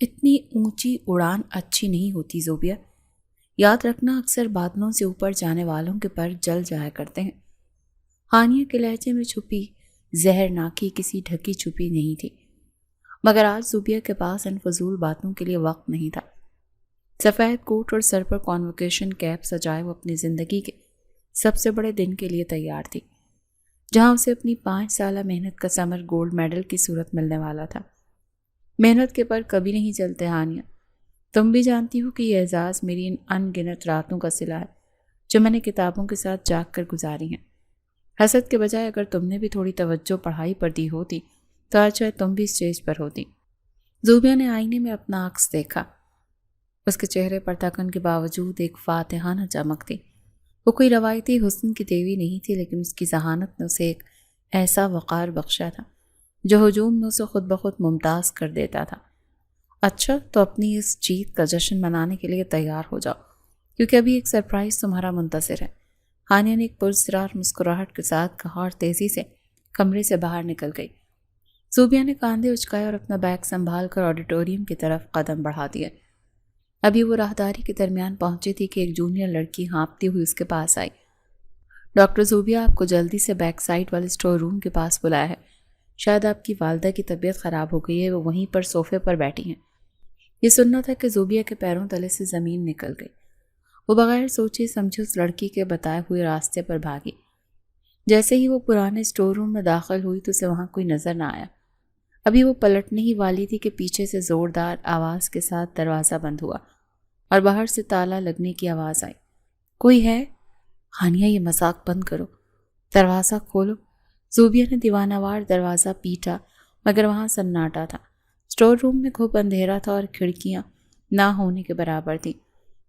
اتنی اونچی اڑان اچھی نہیں ہوتی زوبیا، یاد رکھنا اکثر بادلوں سے اوپر جانے والوں کے پر جل جایا کرتے ہیں۔ ہانیہ کے لہجے میں چھپی زہر ناکی کسی ڈھکی چھپی نہیں تھی، مگر آج زوبیا کے پاس ان فضول باتوں کے لیے وقت نہیں تھا۔ سفید کوٹ اور سر پر کانوکیشن کیپ سجائے وہ اپنی زندگی کے سب سے بڑے دن کے لیے تیار تھی، جہاں اسے اپنی 5 سالہ محنت کا ثمر گولڈ میڈل کی صورت ملنے والا تھا۔ محنت کے پر کبھی نہیں چلتے ہانیہ، تم بھی جانتی ہو کہ یہ اعزاز میری ان ان گنت راتوں کا صلہ ہے جو میں نے کتابوں کے ساتھ جاگ کر گزاری ہیں۔ حسد کے بجائے اگر تم نے بھی تھوڑی توجہ پڑھائی پر دی ہوتی تو آج شاید تم بھی اسٹیج پر ہوتی۔ زوبیا نے آئینے میں اپنا عکس دیکھا۔ اس کے چہرے پر تھکن کے باوجود ایک فاتحانہ چمک تھی۔ وہ کوئی روایتی حسن کی دیوی نہیں تھی، لیکن اس کی ذہانت نے اسے ایک ایسا وقار بخشا تھا جو ہجوم میں اسے خود بخود ممتاز کر دیتا تھا۔ اچھا، تو اپنی اس جیت کا جشن منانے کے لیے تیار ہو جاؤ، کیونکہ ابھی ایک سرپرائز تمہارا منتظر ہے۔ ہانیہ نے ایک پراسرار مسکراہٹ کے ساتھ کہا اور تیزی سے کمرے سے باہر نکل گئی۔ زوبیا نے کاندھے اچکائے اور اپنا بیگ سنبھال کر آڈیٹوریم کی طرف قدم بڑھا دیا۔ ابھی وہ راہداری کے درمیان پہنچی تھی کہ ایک جونیئر لڑکی ہانپتی ہوئی اس کے پاس آئی۔ ڈاکٹر زوبیا آپ کو جلدی سے بیک سائڈ والے اسٹور روم کے پاس بلایا ہے، شاید آپ کی والدہ کی طبیعت خراب ہو گئی ہے، وہ وہیں پر صوفے پر بیٹھی ہیں۔ یہ سننا تھا کہ زوبیا کے پیروں تلے سے زمین نکل گئی۔ وہ بغیر سوچے سمجھے اس لڑکی کے بتائے ہوئے راستے پر بھاگی۔ جیسے ہی وہ پرانے اسٹور روم میں داخل ہوئی تو اسے وہاں کوئی نظر نہ آیا۔ ابھی وہ پلٹنے ہی والی تھی کہ پیچھے سے زوردار آواز کے ساتھ دروازہ بند ہوا اور باہر سے تالا لگنے کی آواز آئی۔ کوئی ہے؟ ہانیہ، یہ مذاق بند کرو، دروازہ کھولو۔ زوبیا نے دیوانہ وار دروازہ پیٹا، مگر وہاں سناٹا تھا۔ اسٹور روم میں گھپ اندھیرا تھا اور کھڑکیاں نہ ہونے کے برابر تھیں۔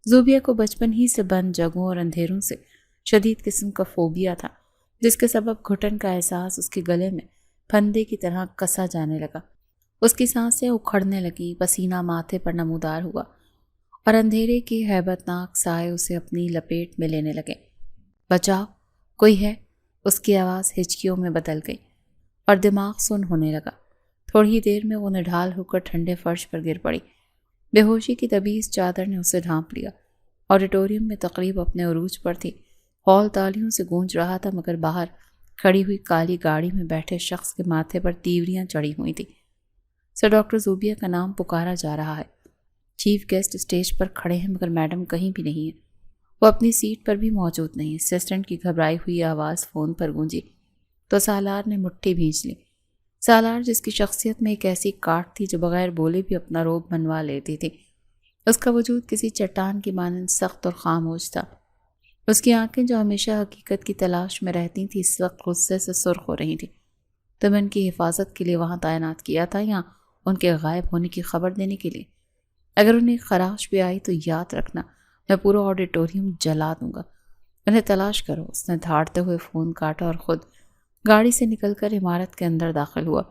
زوبیا کو بچپن ہی سے بند جگہوں اور اندھیروں سے شدید قسم کا فوبیا تھا، جس کے سبب گھٹن کا احساس اس کے گلے میں پھندے کی طرح کسا جانے لگا۔ اس کی سانسیں اکھڑنے لگیں، پسینہ ماتھے پر نمودار ہوا اور اندھیرے کی ہیبت ناک سائے اسے اپنی لپیٹ میں لینے لگے۔ بچاؤ، کوئی ہے؟ اس کی آواز ہچکیوں میں بدل گئی اور دماغ سن ہونے لگا۔ تھوڑی دیر میں وہ نڈھال ہو کر ٹھنڈے فرش پر گر پڑی۔ بے ہوشی کی تبیز چادر نے اسے ڈھانپ لیا۔ آڈیٹوریم میں تقریب اپنے عروج پر تھی۔ ہال تالیوں سے گونج رہا تھا، مگر باہر کھڑی ہوئی کالی گاڑی میں بیٹھے شخص کے ماتھے پر تیوریاں چڑھی ہوئی تھی۔ سر ڈاکٹر زوبیا کا نام پکارا جا رہا ہے۔ چیف گیسٹ اسٹیج پر کھڑے ہیں، مگر میڈم کہیں بھی نہیں ہے۔ وہ اپنی سیٹ پر بھی موجود نہیں۔ اسسٹنٹ کی گھبرائی ہوئی آواز فون پر گونجی تو سالار نے مٹھی بھینچ لی۔ سالار، جس کی شخصیت میں ایک ایسی کاٹ تھی جو بغیر بولے بھی اپنا روب منوا لیتی تھی۔ اس کا وجود کسی چٹان کی مانند سخت اور خاموش تھا۔ اس کی آنکھیں جو ہمیشہ حقیقت کی تلاش میں رہتی تھیں اس وقت غصے سے سرخ ہو رہی تھیں۔ تو میں ان کی حفاظت کے لیے وہاں تعینات کیا تھا یا ان کے غائب ہونے کی خبر دینے کے لیے؟ اگر انہیں خراش بھی آئی تو یاد رکھنا میں پورا آڈیٹوریم جلا دوں گا۔ انہیں تلاش کرو۔ اس نے دھاڑتے ہوئے فون کاٹا اور خود گاڑی سے نکل کر عمارت کے اندر داخل ہوا۔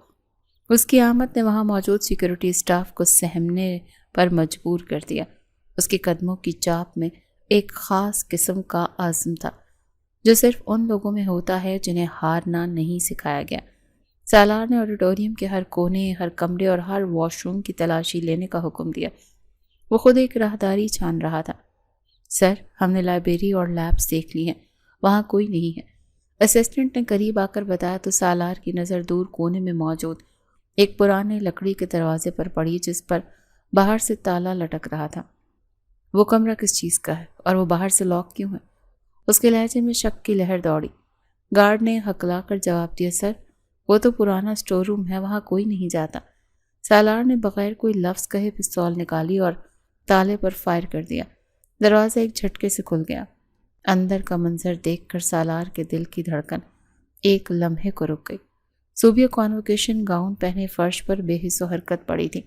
اس کی آمد نے وہاں موجود سیکیورٹی اسٹاف کو سہمنے پر مجبور کر دیا۔ اس کے قدموں کی چاپ میں ایک خاص قسم کا عزم تھا جو صرف ان لوگوں میں ہوتا ہے جنہیں ہارنا نہیں سکھایا گیا۔ سالار نے آڈیٹوریم کے ہر کونے، ہر کمرے اور ہر واش روم کی تلاشی لینے کا حکم دیا۔ وہ خود ایک راہداری چھان رہا تھا۔ سر، ہم نے لائبریری اور لیبس دیکھ لی ہیں، وہاں کوئی نہیں ہے۔ اسسٹنٹ نے قریب آ کر بتایا تو سالار کی نظر دور کونے میں موجود ایک پرانے لکڑی کے دروازے پر پڑی جس پر باہر سے تالا لٹک رہا تھا۔ وہ کمرہ کس چیز کا ہے اور وہ باہر سے لاک کیوں ہے؟ اس کے لہجے میں شک کی لہر دوڑی۔ گارڈ نے ہکلا کر جواب دیا، سر وہ تو پرانا اسٹور روم ہے، وہاں کوئی نہیں جاتا۔ سالار نے بغیر کوئی لفظ کہے پستول نکالی اور تالے پر فائر کر دیا۔ دروازہ ایک جھٹکے سے کھل گیا۔ اندر کا منظر دیکھ کر سالار کے دل کی دھڑکن ایک لمحے کو رک گئی۔ زوبیا کانوکیشن گاؤن پہنے فرش پر بے حس و حرکت پڑی تھی۔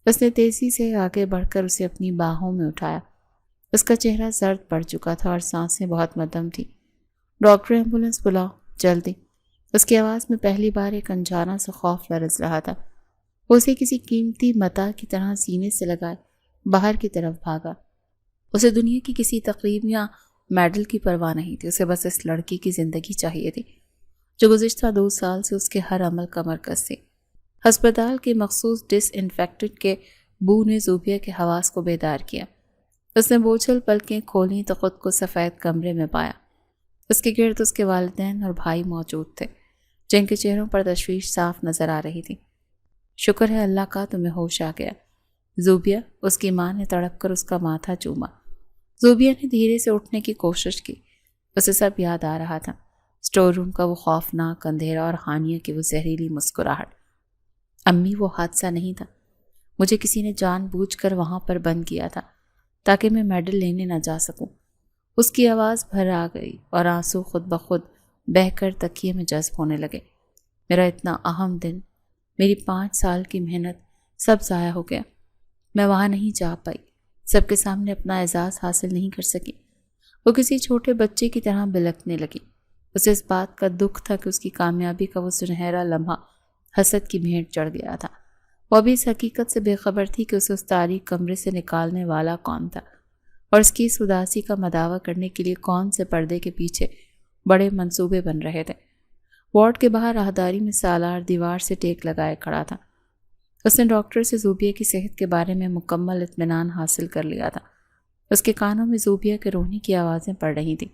اس نے تیزی سے آگے بڑھ کر اسے اپنی باہوں میں اٹھایا۔ اس کا چہرہ زرد پڑ چکا تھا اور سانسیں بہت مدھم تھیں۔ ڈاکٹر، ایمبولینس بلاؤ، جلدی۔ اس کی آواز میں پہلی بار ایک انجانہ سا خوف لرز رہا تھا۔ وہ اسے کسی قیمتی متاع کی طرح سینے سے لگائے باہر کی طرف بھاگا۔ اسے دنیا کی کسی تقریب یا میڈل کی پرواہ نہیں تھی، اسے بس اس لڑکی کی زندگی چاہیے تھی جو گزشتہ 2 سال سے اس کے ہر عمل کا مرکز تھی۔ ہسپتال کے مخصوص ڈس انفیکٹنٹ کے بو نے زوبیہ کے حواس کو بیدار کیا۔ اس نے بوجھل پلکیں کھولیں تو خود کو سفید کمرے میں پایا۔ اس کے گرد اس کے والدین اور بھائی موجود تھے، جن کے چہروں پر تشویش صاف نظر آ رہی تھی۔ شکر ہے اللہ کا تمہیں ہوش آ گیا زوبیہ، اس کی ماں نے تڑپ کر اس کا ماتھا چوما۔ زوبیہ نے دھیرے سے اٹھنے کی کوشش کی۔ اسے سب یاد آ رہا تھا، اسٹور روم کا وہ خوفناک اندھیرا اور ہانیہ کی وہ زہریلی مسکراہٹ۔ امی، وہ حادثہ نہیں تھا، مجھے کسی نے جان بوجھ کر وہاں پر بند کیا تھا تاکہ میں میڈل لینے نہ جا سکوں۔ اس کی آواز بھر آ گئی اور آنسو خود بخود بہہ کر تکیے میں جذب ہونے لگے۔ میرا اتنا اہم دن، میری 5 سال کی محنت، سب ضائع ہو گیا۔ میں وہاں نہیں جا پائی، سب کے سامنے اپنا اعزاز حاصل نہیں کر سکی۔ وہ کسی چھوٹے بچے کی طرح بلکنے لگی۔ اسے اس بات کا دکھ تھا کہ اس کی کامیابی کا وہ سنہرا لمحہ حسد کی بھینٹ چڑھ گیا تھا۔ وہ ابھی اس حقیقت سے بے خبر تھی کہ اسے اس تاریک کمرے سے نکالنے والا کون تھا، اور اس کی اس اداسی کا مداوع کرنے کے لیے کون سے پردے کے پیچھے بڑے منصوبے بن رہے تھے۔ وارڈ کے باہر راہداری میں سالار دیوار سے ٹیک لگائے کھڑا تھا۔ اس نے ڈاکٹر سے زوبیہ کی صحت کے بارے میں مکمل اطمینان حاصل کر لیا تھا۔ اس کے کانوں میں زوبیہ کے رونے کی آوازیں پڑ رہی تھیں،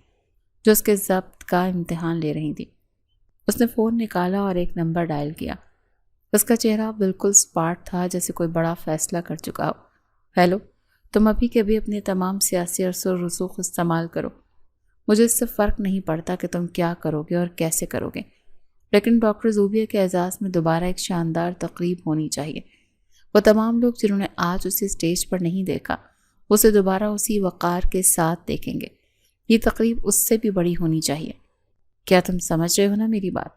جو اس کے ضبط کا امتحان لے رہی تھیں۔ اس نے فون نکالا اور ایک نمبر ڈائل کیا۔ اس کا چہرہ بالکل سپاٹ تھا، جیسے کوئی بڑا فیصلہ کر چکا ہو۔ ہیلو، تم ابھی کے بھی اپنے تمام سیاسی اثر و رسوخ استعمال کرو، مجھے اس سے فرق نہیں پڑتا کہ تم کیا کرو گے اور کیسے کرو گے، لیکن ڈاکٹر زوبیہ کے اعزاز میں دوبارہ ایک شاندار تقریب ہونی چاہیے۔ وہ تمام لوگ جنہوں نے آج اسے اسٹیج پر نہیں دیکھا، اسے دوبارہ اسی وقار کے ساتھ دیکھیں گے۔ یہ تقریب اس سے بھی بڑی ہونی چاہیے۔ کیا تم سمجھ رہے ہو نا میری بات؟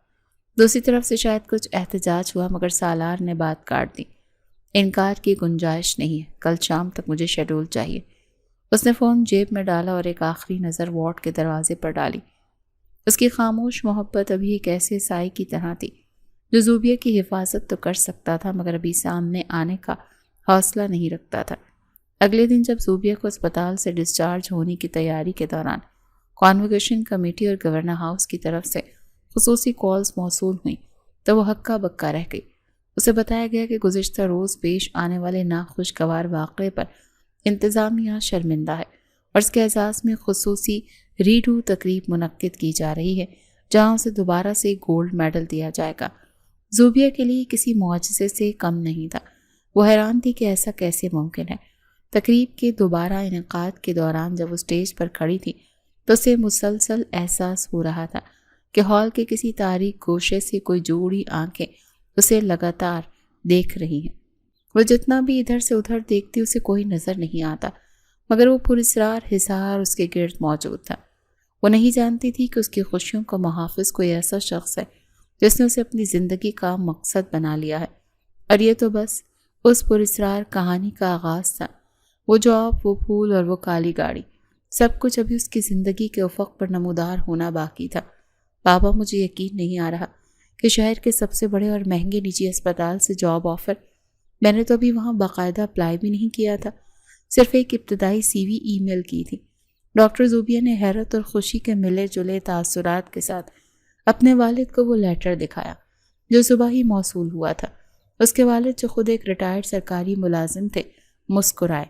دوسری طرف سے شاید کچھ احتجاج ہوا، مگر سالار نے بات کاٹ دی۔ انکار کی گنجائش نہیں ہے، کل شام تک مجھے شیڈول چاہیے۔ اس نے فون جیب میں ڈالا اور ایک آخری نظر وارڈ کے دروازے پر ڈالی۔ اس کی خاموش محبت ابھی ایک ایسے سائے کی طرح تھی جو زوبیہ کی حفاظت تو کر سکتا تھا، مگر ابھی سامنے آنے کا حوصلہ نہیں رکھتا تھا۔ اگلے دن جب زوبیہ کو اسپتال سے ڈسچارج ہونے کی تیاری کے دوران کانووکیشن کمیٹی اور گورنر ہاؤس کی طرف سے خصوصی کالز موصول ہوئیں تو وہ ہکا بکا رہ گئی۔ اسے بتایا گیا کہ گزشتہ روز پیش آنے والے ناخوشگوار واقعے پر انتظامیہ شرمندہ ہے اور اس کے اعزاز میں خصوصی ریڈو تقریب منعقد کی جا رہی ہے، جہاں اسے دوبارہ سے گولڈ میڈل دیا جائے گا۔ زوبیہ کے لیے کسی معجزے سے کم نہیں تھا۔ وہ حیران تھی کہ ایسا کیسے ممکن ہے۔ تقریب کے دوبارہ انعقاد کے دوران جب وہ اسٹیج پر کھڑی تھی تو اسے مسلسل احساس ہو رہا تھا کہ ہال کے کسی تاریک گوشے سے کوئی جوڑی آنکھیں اسے لگاتار دیکھ رہی ہیں۔ وہ جتنا بھی ادھر سے ادھر دیکھتی اسے کوئی نظر نہیں آتا، مگر وہ پراسرار حصار اس کے گرد موجود تھا۔ وہ نہیں جانتی تھی کہ اس کی خوشیوں کا محافظ کوئی ایسا شخص ہے جس نے اسے اپنی زندگی کا مقصد بنا لیا ہے، اور یہ تو بس اس پراسرار کہانی کا آغاز تھا۔ وہ جاب، وہ پھول اور وہ کالی گاڑی، سب کچھ ابھی اس کی زندگی کے افق پر نمودار ہونا باقی تھا۔ بابا، مجھے یقین نہیں آ رہا کہ شہر کے سب سے بڑے اور مہنگے نجی اسپتال سے جاب آفر، میں نے تو ابھی وہاں باقاعدہ اپلائی بھی نہیں کیا تھا، صرف ایک ابتدائی CV ای میل کی تھی۔ ڈاکٹر زوبیہ نے حیرت اور خوشی کے ملے جلے تاثرات کے ساتھ اپنے والد کو وہ لیٹر دکھایا جو صبح ہی موصول ہوا تھا۔ اس کے والد، جو خود ایک ریٹائرڈ سرکاری ملازم تھے، مسکرائے۔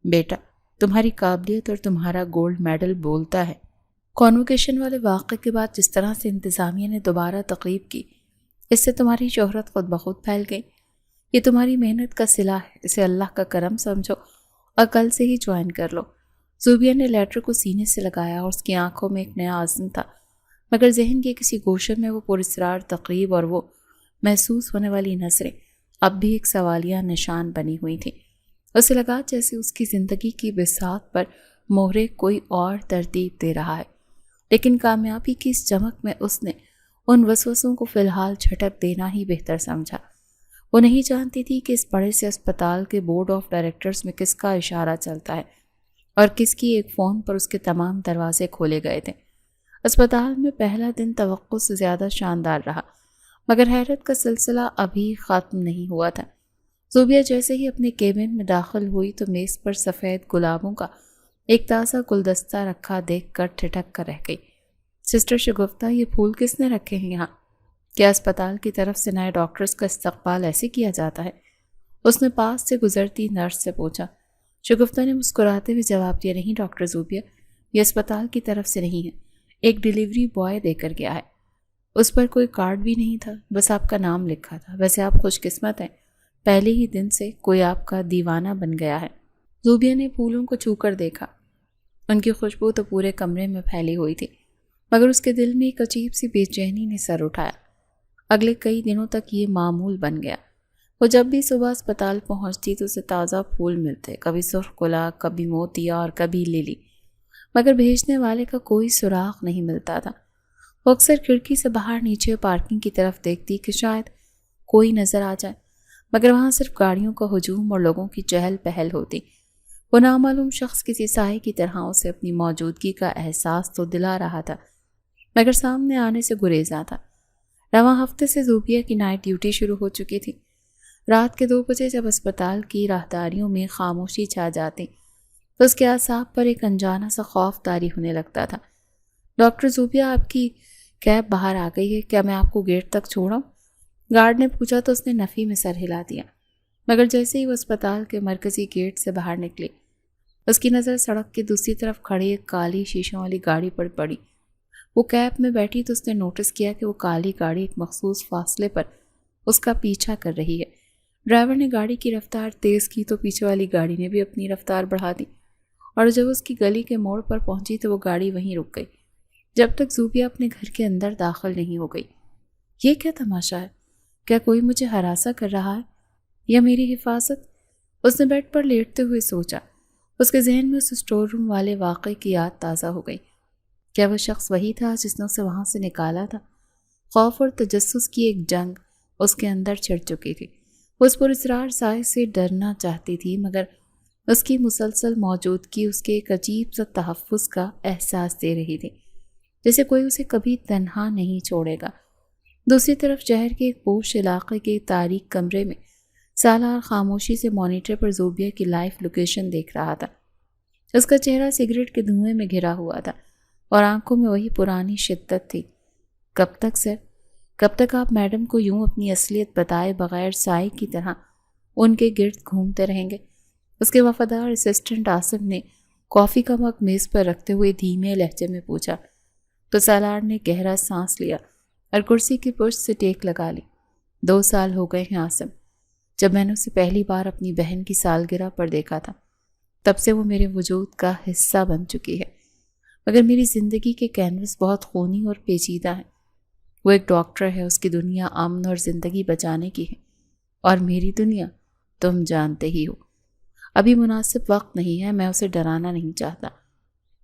بیٹا، تمہاری قابلیت اور تمہارا گولڈ میڈل بولتا ہے۔ کانووکیشن والے واقعے کے بعد جس طرح سے انتظامیہ نے دوبارہ تقریب کی، اس سے تمہاری شہرت خود بخود پھیل گئی۔ یہ تمہاری محنت کا صلہ ہے، اسے اللہ کا کرم سمجھو اور کل سے ہی جوائن کر لو۔ زوبیہ نے لیٹر کو سینے سے لگایا اور اس کی آنکھوں میں ایک نیا عزم تھا، مگر ذہن کے کسی گوشے میں وہ پراسرار تقریب اور وہ محسوس ہونے والی نظریں اب بھی ایک سوالیہ نشان بنی ہوئی تھیں۔ اسے لگا جیسے اس کی زندگی کی بساط پر مہرے کوئی اور ترتیب دے رہا ہے، لیکن کامیابی کی اس چمک میں اس نے ان وسوسوں کو فی الحال جھٹک دینا ہی بہتر سمجھا۔ وہ نہیں جانتی تھی کہ اس بڑے سے اسپتال کے بورڈ آف ڈائریکٹرز میں کس کا اشارہ چلتا ہے اور کس کی ایک فون پر اس کے تمام دروازے کھولے گئے تھے۔ اسپتال میں پہلا دن توقع سے زیادہ شاندار رہا، مگر حیرت کا سلسلہ ابھی ختم نہیں ہوا تھا۔ زوبیہ جیسے ہی اپنے کیبن میں داخل ہوئی تو میز پر سفید گلابوں کا ایک تازہ گلدستہ رکھا دیکھ کر ٹھٹک کر رہ گئی۔ سسٹر شگفتہ، یہ پھول کس نے رکھے ہیں یہاں؟ کیا اسپتال کی طرف سے نئے ڈاکٹرز کا استقبال ایسے کیا جاتا ہے؟ اس نے پاس سے گزرتی نرس سے پوچھا۔ شگفتہ نے مسکراتے ہوئے جواب دیا، نہیں ڈاکٹر زوبیہ، یہ اسپتال کی طرف سے نہیں ہے، ایک ڈیلیوری بوائے دے کر گیا ہے۔ اس پر کوئی کارڈ بھی نہیں تھا، بس آپ کا نام لکھا تھا۔ ویسے آپ خوش قسمت ہیں، پہلے ہی دن سے کوئی آپ کا دیوانہ بن گیا ہے۔ زوبیہ نے پھولوں کو چھو کر دیکھا، ان کی خوشبو تو پورے کمرے میں پھیلی ہوئی تھی، مگر اس کے دل میں ایک عجیب سی بے چینی نے سر اٹھایا۔ اگلے کئی دنوں تک یہ معمول بن گیا۔ وہ جب بھی صبح اسپتال پہنچتی تو اسے تازہ پھول ملتے، کبھی سرخ گلاب، کبھی موتیا اور کبھی للی، مگر بھیجنے والے کا کوئی سراغ نہیں ملتا تھا۔ وہ اکثر کھڑکی سے باہر نیچے پارکنگ کی طرف دیکھتی کہ شاید کوئی نظر آ جائے، مگر وہاں صرف گاڑیوں کا ہجوم اور لوگوں کی چہل پہل ہوتی۔ وہ نامعلوم شخص کسی سائے کی طرح اسے اپنی موجودگی کا احساس تو دلا رہا تھا، مگر سامنے آنے سے گریزا تھا۔ رواں ہفتے سے زوبیہ کی نائٹ ڈیوٹی شروع ہو چکی تھی۔ رات کے 2 بجے جب اسپتال کی راہداریوں میں خاموشی چھا جاتی تو اس کے اعصاب پر ایک انجانا سا خوف طاری ہونے لگتا تھا۔ ڈاکٹر زوبیہ، آپ کی کیب باہر آ گئی ہے، کیا میں آپ کو گیٹ تک چھوڑاؤں؟ گارڈ نے پوچھا تو اس نے نفی میں سر ہلا دیا، مگر جیسے ہی وہ اسپتال کے مرکزی گیٹ سے باہر نکلی، اس کی نظر سڑک کے دوسری طرف کھڑی ایک کالی شیشوں والی گاڑی پر پڑی۔ وہ کیب میں بیٹھی تو اس نے نوٹس کیا کہ وہ کالی گاڑی ایک مخصوص فاصلے پر اس کا پیچھا کر رہی ہے۔ ڈرائیور نے گاڑی کی رفتار تیز کی تو پیچھے والی گاڑی نے بھی اپنی رفتار بڑھا دی، اور جب اس کی گلی کے موڑ پر پہنچی تو وہ گاڑی وہیں رک گئی جب تک زوبیہ اپنے گھر کے اندر داخل نہیں ہو گئی۔ یہ کیا تماشا ہے؟ کیا کوئی مجھے ہراساں کر رہا ہے یا میری حفاظت؟ اس نے بیڈ پر لیٹتے ہوئے سوچا۔ اس کے ذہن میں اس اسٹور روم والے واقعے کی یاد تازہ ہو گئی۔ کیا وہ شخص وہی تھا جس نے اسے وہاں سے نکالا تھا؟ خوف اور تجسس کی ایک جنگ اس کے اندر چھڑ چکی تھی۔ وہ اس پراسرار سائے سے ڈرنا چاہتی تھی، مگر اس کی مسلسل موجودگی اس کے ایک عجیب سا تحفظ کا احساس دے رہی تھی، جیسے کوئی اسے کبھی تنہا نہیں چھوڑے گا۔ دوسری طرف شہر کے ایک پوش علاقے کے تاریک کمرے میں سالار خاموشی سے مانیٹر پر زوبیہ کی لائف لوکیشن دیکھ رہا تھا۔ اس کا چہرہ سگریٹ کے دھوئیں میں گھرا ہوا تھا اور آنکھوں میں وہی پرانی شدت تھی۔ کب تک سر؟ کب تک آپ میڈم کو یوں اپنی اصلیت بتائے بغیر سائے کی طرح ان کے گرد گھومتے رہیں گے؟ اس کے وفادار اسسٹنٹ آصف نے کافی کا مگ میز پر رکھتے ہوئے دھیمے لہجے میں پوچھا تو سالار نے گہرا سانس لیا اور کرسی کی پشت سے ٹیک لگا لی۔ 2 سال ہو گئے ہیں آصف، جب میں نے اسے پہلی بار اپنی بہن کی سالگرہ پر دیکھا تھا، تب سے وہ میرے وجود کا حصہ بن چکی ہے، مگر میری زندگی کے کینوس بہت خونی اور پیچیدہ ہے۔ وہ ایک ڈاکٹر ہے، اس کی دنیا امن اور زندگی بچانے کی ہے، اور میری دنیا تم جانتے ہی ہو۔ ابھی مناسب وقت نہیں ہے، میں اسے ڈرانا نہیں چاہتا۔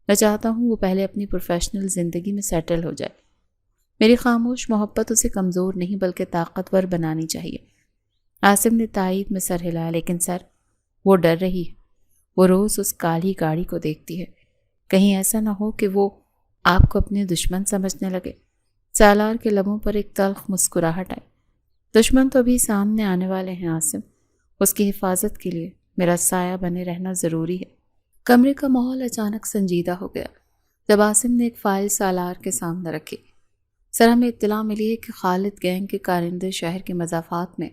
میں چاہتا ہوں وہ پہلے اپنی پروفیشنل زندگی میں سیٹل ہو جائے۔ میری خاموش محبت اسے کمزور نہیں بلکہ طاقتور بنانی چاہیے۔ آصف نے تائید میں سر ہلایا، لیکن سر، وہ ڈر رہی ہے۔ وہ روز اس کالی گاڑی کو دیکھتی ہے، کہیں ایسا نہ ہو کہ وہ آپ کو اپنے دشمن سمجھنے لگے۔ سالار کے لبوں پر ایک تلخ مسکراہٹ آئی۔ دشمن تو ابھی سامنے آنے والے ہیں آصف، اس کی حفاظت کے لیے میرا سایہ بنے رہنا ضروری ہے۔ کمرے کا ماحول اچانک سنجیدہ ہو گیا جب آصف نے ایک فائل سالار کے سامنے رکھی۔ سر، ہمیں اطلاع ملی ہے کہ خالد گینگ کے کارندے شہر کے مضافات میں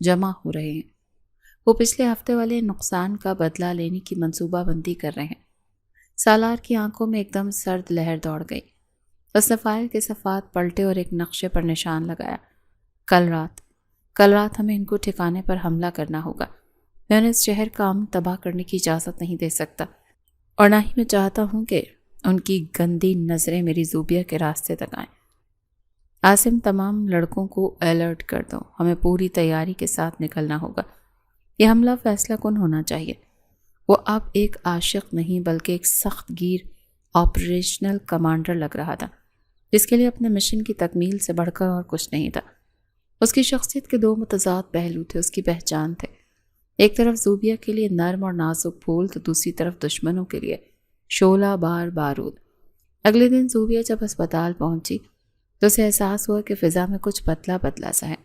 جمع ہو رہے ہیں۔ وہ پچھلے ہفتے والے نقصان کا بدلہ لینے کی منصوبہ بندی کر رہے ہیں۔ سالار کی آنکھوں میں ایک دم سرد لہر دوڑ گئی۔ اس نے فائل کے صفحات پلٹے اور ایک نقشے پر نشان لگایا۔ کل رات ہمیں ان کو ٹھکانے پر حملہ کرنا ہوگا۔ میں انہیں اس شہر کا امن تباہ کرنے کی اجازت نہیں دے سکتا، اور نہ ہی میں چاہتا ہوں کہ ان کی گندی نظریں میری زوبیہ کے راستے تک آئیں۔ آصف، تمام لڑکوں کو الرٹ کر دو، ہمیں پوری تیاری کے ساتھ نکلنا ہوگا۔ یہ حملہ فیصلہ کن ہونا چاہیے۔ وہ اب ایک عاشق نہیں بلکہ ایک سخت گیر آپریشنل کمانڈر لگ رہا تھا، جس کے لیے اپنے مشن کی تکمیل سے بڑھ کر اور کچھ نہیں تھا۔ اس کی شخصیت کے 2 متضاد پہلو تھے، اس کی پہچان تھے۔ ایک طرف زوبیہ کے لیے نرم اور نازک پھول تو دوسری طرف دشمنوں کے لیے شعلہ بار بارود۔ اگلے دن زوبیہ جب اسپتال پہنچی تو اسے احساس ہوا کہ فضا میں کچھ بدلا بدلا سا ہے۔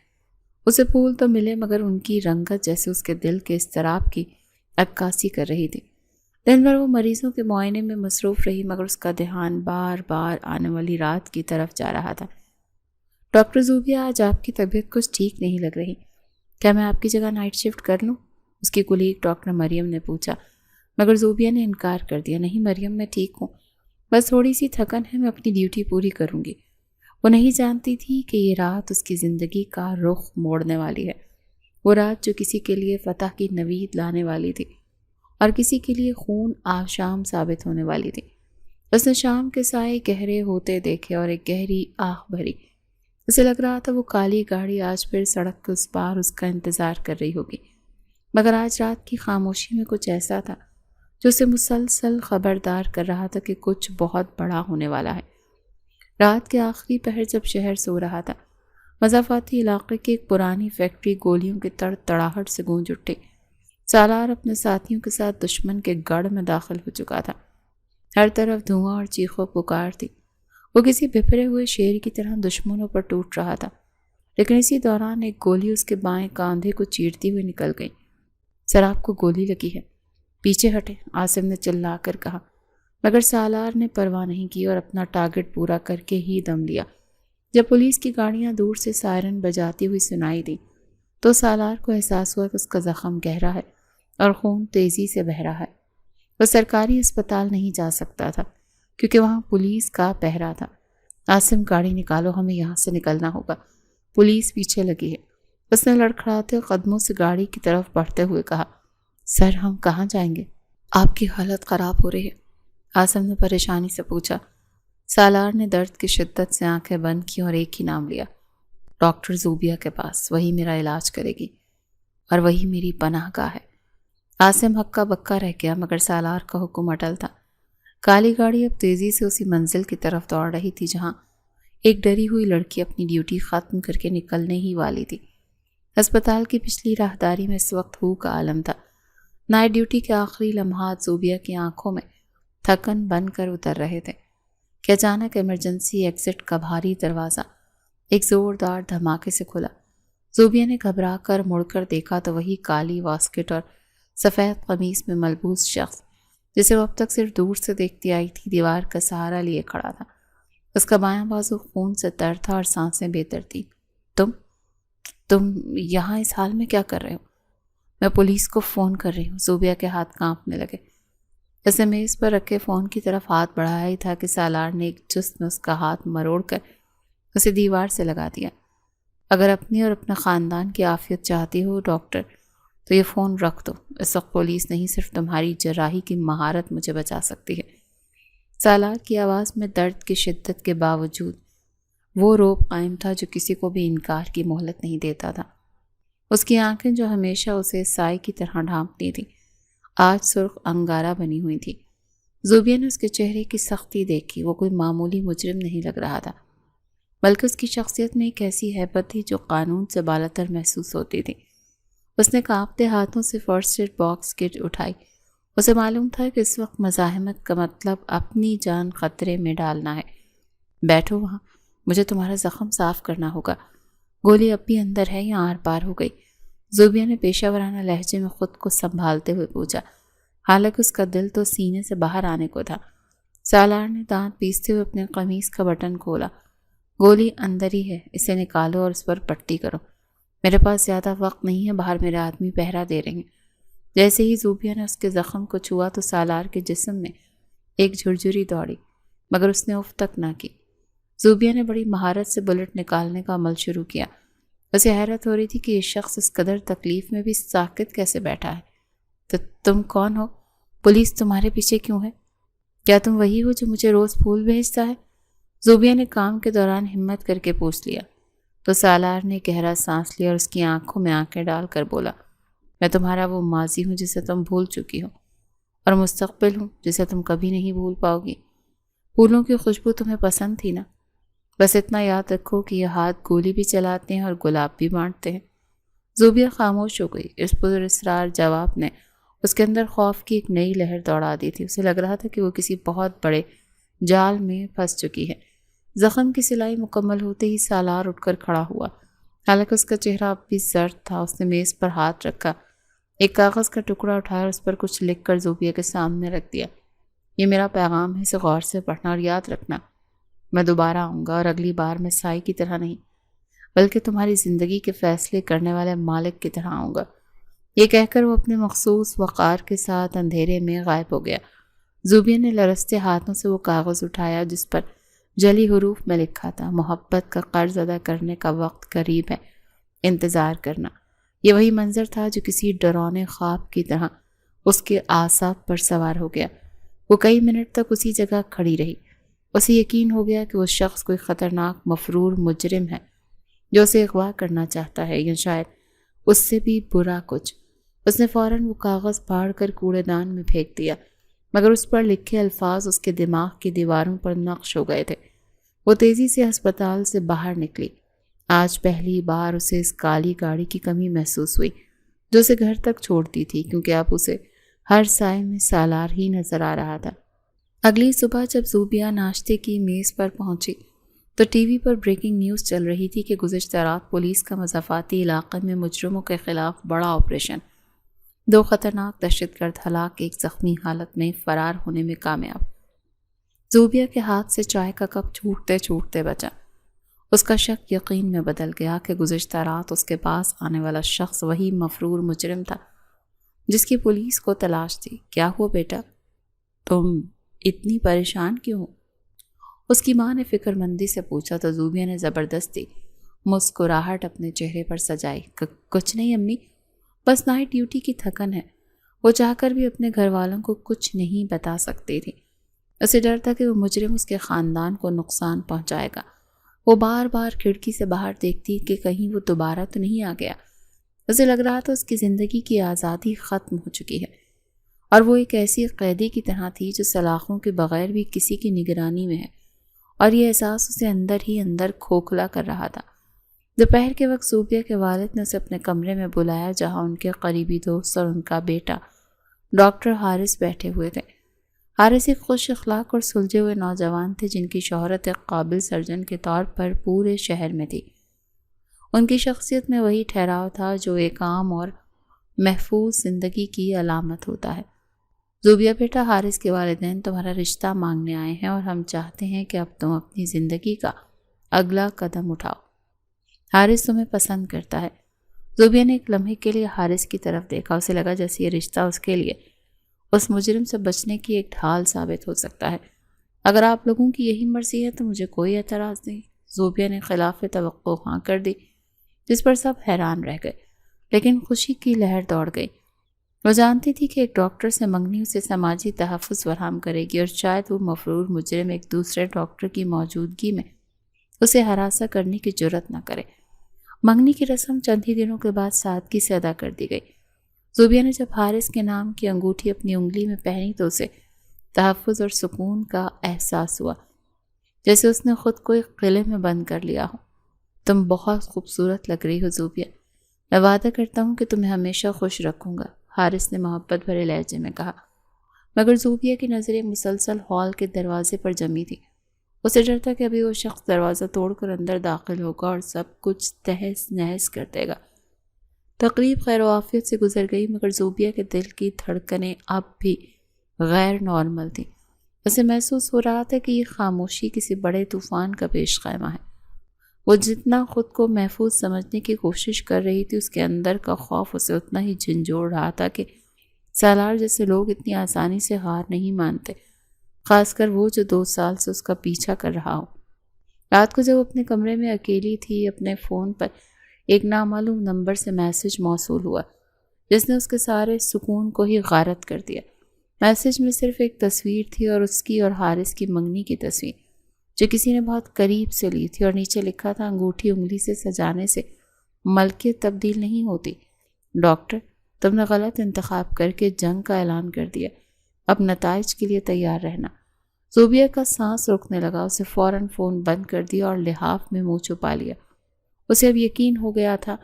اسے پھول تو ملے مگر ان کی رنگت جیسے اس کے دل کے اضطراب کی عکاسی کر رہی تھی۔ دن بھر وہ مریضوں کے معائنے میں مصروف رہی مگر اس کا دھیان بار بار آنے والی رات کی طرف جا رہا تھا۔ ڈاکٹر زوبیہ، آج آپ کی طبیعت کچھ ٹھیک نہیں لگ رہی، کیا میں آپ کی جگہ نائٹ شفٹ کر لوں؟ اس کی کولیگ ڈاکٹر مریم نے پوچھا، مگر زوبیہ نے انکار کر دیا۔ نہیں مریم، میں ٹھیک ہوں، بس تھوڑی سی تھکن ہے، میں اپنی ڈیوٹی پوری کروں گی۔ وہ نہیں جانتی تھی کہ یہ رات اس کی زندگی کا رخ موڑنے والی ہے، وہ رات جو کسی کے لیے فتح کی نوید لانے والی تھی اور کسی کے لیے خون آشام ثابت ہونے والی تھی۔ اس نے شام کے سائے گہرے ہوتے دیکھے اور ایک گہری آہ بھری۔ اسے لگ رہا تھا وہ کالی گاڑی آج پھر سڑک کے اس پار اس کا انتظار کر رہی ہوگی، مگر آج رات کی خاموشی میں کچھ ایسا تھا جو اسے مسلسل خبردار کر رہا تھا کہ کچھ بہت بڑا ہونے والا ہے۔ رات کے آخری پہر جب شہر سو رہا تھا، مضافاتی علاقے کی ایک پرانی فیکٹری گولیوں کی تڑتڑاہٹ سے گونج اٹھی۔ سالار اپنے ساتھیوں کے ساتھ دشمن کے گڑھ میں داخل ہو چکا تھا۔ ہر طرف دھواں اور چیخو پکار تھی۔ وہ کسی بپھرے ہوئے شیر کی طرح دشمنوں پر ٹوٹ رہا تھا، لیکن اسی دوران ایک گولی اس کے بائیں کاندھے کو چیرتی ہوئی نکل گئی۔ سر، آپ کو گولی لگی ہے، پیچھے ہٹے، عاصم نے چلا کر کہا، مگر سالار نے پرواہ نہیں کی اور اپنا ٹارگٹ پورا کر کے ہی دم لیا۔ جب پولیس کی گاڑیاں دور سے سائرن بجاتی ہوئی سنائی دی تو سالار کو احساس ہوا کہ اس کا زخم گہرا ہے اور خون تیزی سے بہہ رہا ہے۔ وہ سرکاری اسپتال نہیں جا سکتا تھا کیونکہ وہاں پولیس کا پہرا تھا۔ عاصم، گاڑی نکالو، ہمیں یہاں سے نکلنا ہوگا، پولیس پیچھے لگی ہے۔ اس نے لڑکھڑاتے قدموں سے گاڑی کی طرف بڑھتے ہوئے کہا، سر ہم کہاں جائیں گے؟ آپ کی حالت خراب ہو رہی ہے، عاصم نے پریشانی سے پوچھا۔ سالار نے درد کی شدت سے آنکھیں بند کی اور ایک ہی نام لیا، ڈاکٹر زوبیہ کے پاس، وہی میرا علاج کرے گی اور وہی میری پناہ گاہ ہے۔ عاصم ہکا بکا رہ گیا، مگر سالار کا حکم اٹل تھا۔ کالی گاڑی اب تیزی سے اسی منزل کی طرف دوڑ رہی تھی جہاں ایک ڈری ہوئی لڑکی اپنی ڈیوٹی ختم کر کے نکلنے ہی والی تھی۔ ہسپتال کی پچھلی راہداری میں اس وقت ہو کا عالم تھا۔ نائٹ ڈیوٹی کے آخری لمحات زوبیہ کی آنکھوں میں تھکن بن کر اتر رہے تھے کہ اچانک ایمرجنسی ایگزٹ کا بھاری دروازہ ایک زوردار دھماکے سے کھلا۔ زوبیہ نے گھبرا کر مڑ کر دیکھا تو وہی کالی واسکٹ اور سفید قمیص میں ملبوس شخص جسے وہ اب تک صرف دور سے دیکھتی آئی تھی دیوار کا سہارا لیے کھڑا تھا۔ اس کا بایاں بازو خون سے تر تھا اور سانسیں بے ترتیب۔ تم یہاں اس حال میں کیا کر رہے ہو؟ میں پولیس کو فون کر رہی ہوں۔ زوبیہ کے ہاتھ کانپنے لگے۔ اس نے میز پر رکھے فون کی طرف ہاتھ بڑھایا ہی تھا کہ سالار نے ایک چست میں اس کا ہاتھ مروڑ کر اسے دیوار سے لگا دیا۔ اگر اپنی اور اپنے خاندان کی عافیت چاہتی ہو ڈاکٹر تو یہ فون رکھ دو، اس وقت پولیس نہیں صرف تمہاری جراحی کی مہارت مجھے بچا سکتی ہے۔ سالار کی آواز میں درد کی شدت کے باوجود وہ روب قائم تھا جو کسی کو بھی انکار کی مہلت نہیں دیتا تھا۔ اس کی آنکھیں جو ہمیشہ اسے سائے کی طرح ڈھانپتی تھیں آج سرخ انگارہ بنی ہوئی تھی۔ زوبیہ نے اس کے چہرے کی سختی دیکھی۔ وہ کوئی معمولی مجرم نہیں لگ رہا تھا، بلکہ اس کی شخصیت میں ایک ایسی ہیبت تھی جو قانون سے بالاتر محسوس ہوتی تھی۔ اس نے کانپتے ہاتھوں سے فرسٹ ایڈ باکس کٹ اٹھائی۔ اسے معلوم تھا کہ اس وقت مزاحمت کا مطلب اپنی جان خطرے میں ڈالنا ہے۔ بیٹھو وہاں، مجھے تمہارا زخم صاف کرنا ہوگا۔ گولی اب بھی اندر ہے یا آر پار ہو گئی؟ زوبیہ نے پیشہ ورانہ لہجے میں خود کو سنبھالتے ہوئے پوچھا، حالانکہ اس کا دل تو سینے سے باہر آنے کو تھا۔ سالار نے دانت پیستے ہوئے اپنے قمیص کا بٹن کھولا۔ گولی اندر ہی ہے، اسے نکالو اور اس پر پٹی کرو۔ میرے پاس زیادہ وقت نہیں ہے، باہر میرے آدمی پہرا دے رہے ہیں۔ جیسے ہی زوبیہ نے اس کے زخم کو چھوا تو سالار کے جسم میں ایک جھرجھری دوڑی، مگر اس نے اف تک نہ کی۔ زوبیہ نے بڑی مہارت سے بلٹ نکالنے کا عمل شروع کیا۔ اسے حیرت ہو رہی تھی کہ یہ شخص اس قدر تکلیف میں بھی ساکت کیسے بیٹھا ہے۔ تو تم کون ہو؟ پولیس تمہارے پیچھے کیوں ہے؟ کیا تم وہی ہو جو مجھے روز پھول بھیجتا ہے؟ زوبیہ نے کام کے دوران ہمت کر کے پوچھ لیا تو سالار نے گہرا سانس لیا اور اس کی آنکھوں میں آنکھیں ڈال کر بولا، میں تمہارا وہ ماضی ہوں جسے تم بھول چکی ہو، اور مستقبل ہوں جسے تم کبھی نہیں بھول پاؤ گی۔ پھولوں کی خوشبو تمہیں پسند تھی نا؟ بس اتنا یاد رکھو کہ یہ ہاتھ گولی بھی چلاتے ہیں اور گلاب بھی بانٹتے ہیں۔ زوبیہ خاموش ہو گئی۔ اس پر اسرار جواب نے اس کے اندر خوف کی ایک نئی لہر دوڑا دی تھی۔ اسے لگ رہا تھا کہ وہ کسی بہت بڑے جال میں پھنس چکی ہے۔ زخم کی سلائی مکمل ہوتے ہی سالار اٹھ کر کھڑا ہوا، حالانکہ اس کا چہرہ اب بھی زرد تھا۔ اس نے میز پر ہاتھ رکھا، ایک کاغذ کا ٹکڑا اٹھایا اور اس پر کچھ لکھ کر زوبیہ کے سامنے رکھ دیا۔ یہ میرا پیغام ہے، اسے غور سے پڑھنا اور یاد رکھنا، میں دوبارہ آؤں گا اور اگلی بار میں سائی کی طرح نہیں، بلکہ تمہاری زندگی کے فیصلے کرنے والے مالک کی طرح ہوں گا۔ یہ کہہ کر وہ اپنے مخصوص وقار کے ساتھ اندھیرے میں غائب ہو گیا۔ زوبیہ نے لرزتے ہاتھوں سے وہ کاغذ اٹھایا جس پر جلی حروف میں لکھا تھا، محبت کا قرض ادا کرنے کا وقت قریب ہے، انتظار کرنا۔ یہ وہی منظر تھا جو کسی ڈراونے خواب کی طرح اس کے اعصاب پر سوار ہو گیا۔ وہ کئی منٹ تک اسی جگہ کھڑی رہی۔ اسے یقین ہو گیا کہ وہ شخص کوئی خطرناک مفرور مجرم ہے جو اسے اغوا کرنا چاہتا ہے، یا شاید اس سے بھی برا کچھ۔ اس نے فوراً وہ کاغذ پھاڑ کر کوڑے دان میں پھینک دیا، مگر اس پر لکھے الفاظ اس کے دماغ کی دیواروں پر نقش ہو گئے تھے۔ وہ تیزی سے ہسپتال سے باہر نکلی۔ آج پہلی بار اسے اس کالی گاڑی کی کمی محسوس ہوئی جو اسے گھر تک چھوڑتی تھی، کیونکہ اب اسے ہر سائے میں سالار ہی نظر آ رہا تھا۔ اگلی صبح جب زوبیہ ناشتے کی میز پر پہنچی تو ٹی وی پر بریکنگ نیوز چل رہی تھی کہ گزشتہ رات پولیس کا مضافاتی علاقے میں مجرموں کے خلاف بڑا آپریشن، 2 خطرناک دہشت گرد ہلاک، 1 زخمی حالت میں فرار ہونے میں کامیاب۔ زوبیہ کے ہاتھ سے چائے کا کپ چھوٹتے چھوٹتے بچا۔ اس کا شک یقین میں بدل گیا کہ گزشتہ رات اس کے پاس آنے والا شخص وہی مفرور مجرم تھا جس کی پولیس کو تلاش تھی۔ کیا ہوا بیٹا؟ تم اتنی پریشان کیوں؟ اس کی ماں نے فکر مندی سے پوچھا تو زوبیہ نے زبردستی مسکراہٹ اپنے چہرے پر سجائی۔ کچھ نہیں امی، بس نائٹ ڈیوٹی کی تھکن ہے۔ وہ چاہ کر بھی اپنے گھر والوں کو کچھ نہیں بتا سکتی تھی۔ اسے ڈر تھا کہ وہ مجرم اس کے خاندان کو نقصان پہنچائے گا۔ وہ بار بار کھڑکی سے باہر دیکھتی کہ کہیں وہ دوبارہ تو نہیں آ گیا۔ اسے لگ رہا تھا اس کی زندگی کی آزادی ختم ہو چکی ہے اور وہ ایک ایسی قیدی کی طرح تھی جو سلاخوں کے بغیر بھی کسی کی نگرانی میں ہے، اور یہ احساس اسے اندر ہی اندر کھوکھلا کر رہا تھا۔ دوپہر کے وقت زوبیہ کے والد نے اسے اپنے کمرے میں بلایا جہاں ان کے قریبی دوست اور ان کا بیٹا ڈاکٹر حارث بیٹھے ہوئے تھے۔ حارث ایک خوش اخلاق اور سلجھے ہوئے نوجوان تھے جن کی شہرت ایک قابل سرجن کے طور پر پورے شہر میں تھی۔ ان کی شخصیت میں وہی ٹھہراؤ تھا جو ایک عام اور محفوظ زندگی کی علامت ہوتا ہے۔ زوبیہ بیٹا، حارث کے والدین تمہارا رشتہ مانگنے آئے ہیں اور ہم چاہتے ہیں کہ اب تم اپنی زندگی کا اگلا قدم اٹھاؤ۔ حارث تمہیں پسند کرتا ہے۔ زوبیہ نے ایک لمحے کے لیے حارث کی طرف دیکھا۔ اسے لگا جیسے یہ رشتہ اس کے لیے اس مجرم سے بچنے کی ایک ڈھال ثابت ہو سکتا ہے۔ اگر آپ لوگوں کی یہی مرضی ہے تو مجھے کوئی اعتراض نہیں۔ زوبیہ نے خلاف توقع ہاں کر دی، جس پر سب حیران رہ گئے، لیکن خوشی کی لہر دوڑ گئی۔ وہ جانتی تھی کہ ایک ڈاکٹر سے منگنی اسے سماجی تحفظ فراہم کرے گی اور شاید وہ مفرور مجرم ایک دوسرے ڈاکٹر کی موجودگی میں اسے ہراساں کرنے کی جرات نہ کرے۔ منگنی کی رسم چند ہی دنوں کے بعد سادگی سے ادا کر دی گئی۔ زوبیہ نے جب حارث کے نام کی انگوٹھی اپنی انگلی میں پہنی تو اسے تحفظ اور سکون کا احساس ہوا، جیسے اس نے خود کو ایک قلعے میں بند کر لیا ہو۔ تم بہت خوبصورت لگ رہی ہو زوبیہ، میں وعدہ کرتا ہوں کہ تمہیں ہمیشہ خوش رکھوں گا، حارث نے محبت بھرے لہجے میں کہا۔ مگر زوبیہ کی نظریں مسلسل ہال کے دروازے پر جمی تھی۔ اسے ڈر تھا کہ ابھی وہ شخص دروازہ توڑ کر اندر داخل ہوگا اور سب کچھ تہس نہس کر دے گا۔ تقریب خیر و عافیت سے گزر گئی، مگر زوبیہ کے دل کی دھڑکنیں اب بھی غیر نارمل تھیں۔ اسے محسوس ہو رہا تھا کہ یہ خاموشی کسی بڑے طوفان کا پیش خیمہ ہے۔ وہ جتنا خود کو محفوظ سمجھنے کی کوشش کر رہی تھی، اس کے اندر کا خوف اسے اتنا ہی جھنجھوڑ رہا تھا کہ سالار جیسے لوگ اتنی آسانی سے ہار نہیں مانتے، خاص کر وہ جو 2 سال سے اس کا پیچھا کر رہا ہو۔ رات کو جب وہ اپنے کمرے میں اکیلی تھی، اپنے فون پر ایک نامعلوم نمبر سے میسج موصول ہوا جس نے اس کے سارے سکون کو ہی غارت کر دیا۔ میسج میں صرف ایک تصویر تھی، اور اس کی اور حارث کی منگنی کی تصویر جو کسی نے بہت قریب سے لی تھی، اور نیچے لکھا تھا انگوٹھی انگلی سے سجانے سے ملکیت تبدیل نہیں ہوتی۔ ڈاکٹر، تم نے غلط انتخاب کر کے جنگ کا اعلان کر دیا، اب نتائج کے لیے تیار رہنا۔ زوبیہ کا سانس رکنے لگا، اسے فوراً فون بند کر دیا اور لحاف میں منہ چھپا لیا۔ اسے اب یقین ہو گیا تھا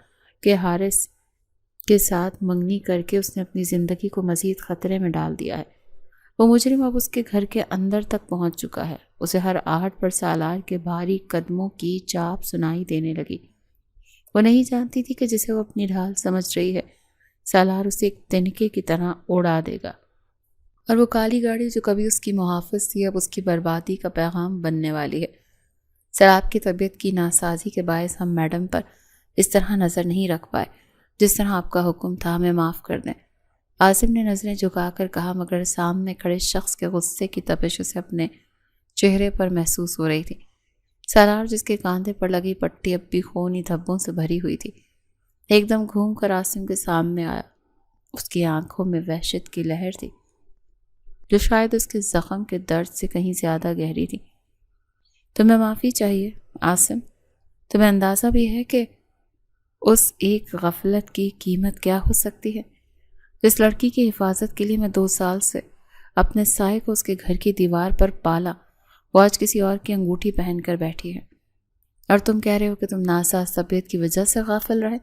کہ حارث کے ساتھ منگنی کر کے اس نے اپنی زندگی کو مزید خطرے میں ڈال دیا ہے۔ وہ مجرم اب اس کے گھر کے اندر تک پہنچ چکا ہے۔ اسے ہر آہٹ پر سالار کے بھاری قدموں کی چاپ سنائی دینے لگی۔ وہ نہیں جانتی تھی کہ جسے وہ اپنی ڈھال سمجھ رہی ہے، سالار اسے ایک تنکے کی طرح اڑا دے گا، اور وہ کالی گاڑی جو کبھی اس کی محافظ تھی اب اس کی بربادی کا پیغام بننے والی ہے۔ سر آپ کی طبیعت کی ناسازی کے باعث ہم میڈم پر اس طرح نظر نہیں رکھ پائے جس طرح آپ کا حکم تھا، ہمیں معاف کر دیں۔ عاصم نے نظریں جھکا کر کہا، مگر سامنے کھڑے شخص کے غصے کی تپش اسے اپنے چہرے پر محسوس ہو رہی تھی۔ سالار جس کے کاندھے پر لگی پٹی اب بھی خونی دھبوں سے بھری ہوئی تھی، ایک دم گھوم کر عاصم کے سامنے آیا۔ اس کی آنکھوں میں وحشت کی لہر تھی جو شاید اس کے زخم کے درد سے کہیں زیادہ گہری تھی۔ تمہیں معافی چاہیے عاصم، تمہیں اندازہ بھی ہے کہ اس ایک غفلت کی قیمت کیا ہو سکتی ہے؟ جس لڑکی کی حفاظت کے لیے میں 2 سال سے اپنے سائے کو اس کے گھر کی دیوار پر پالا، وہ آج کسی اور کی انگوٹھی پہن کر بیٹھی ہے، اور تم کہہ رہے ہو کہ تم ناساز طبیعت کی وجہ سے غافل رہے۔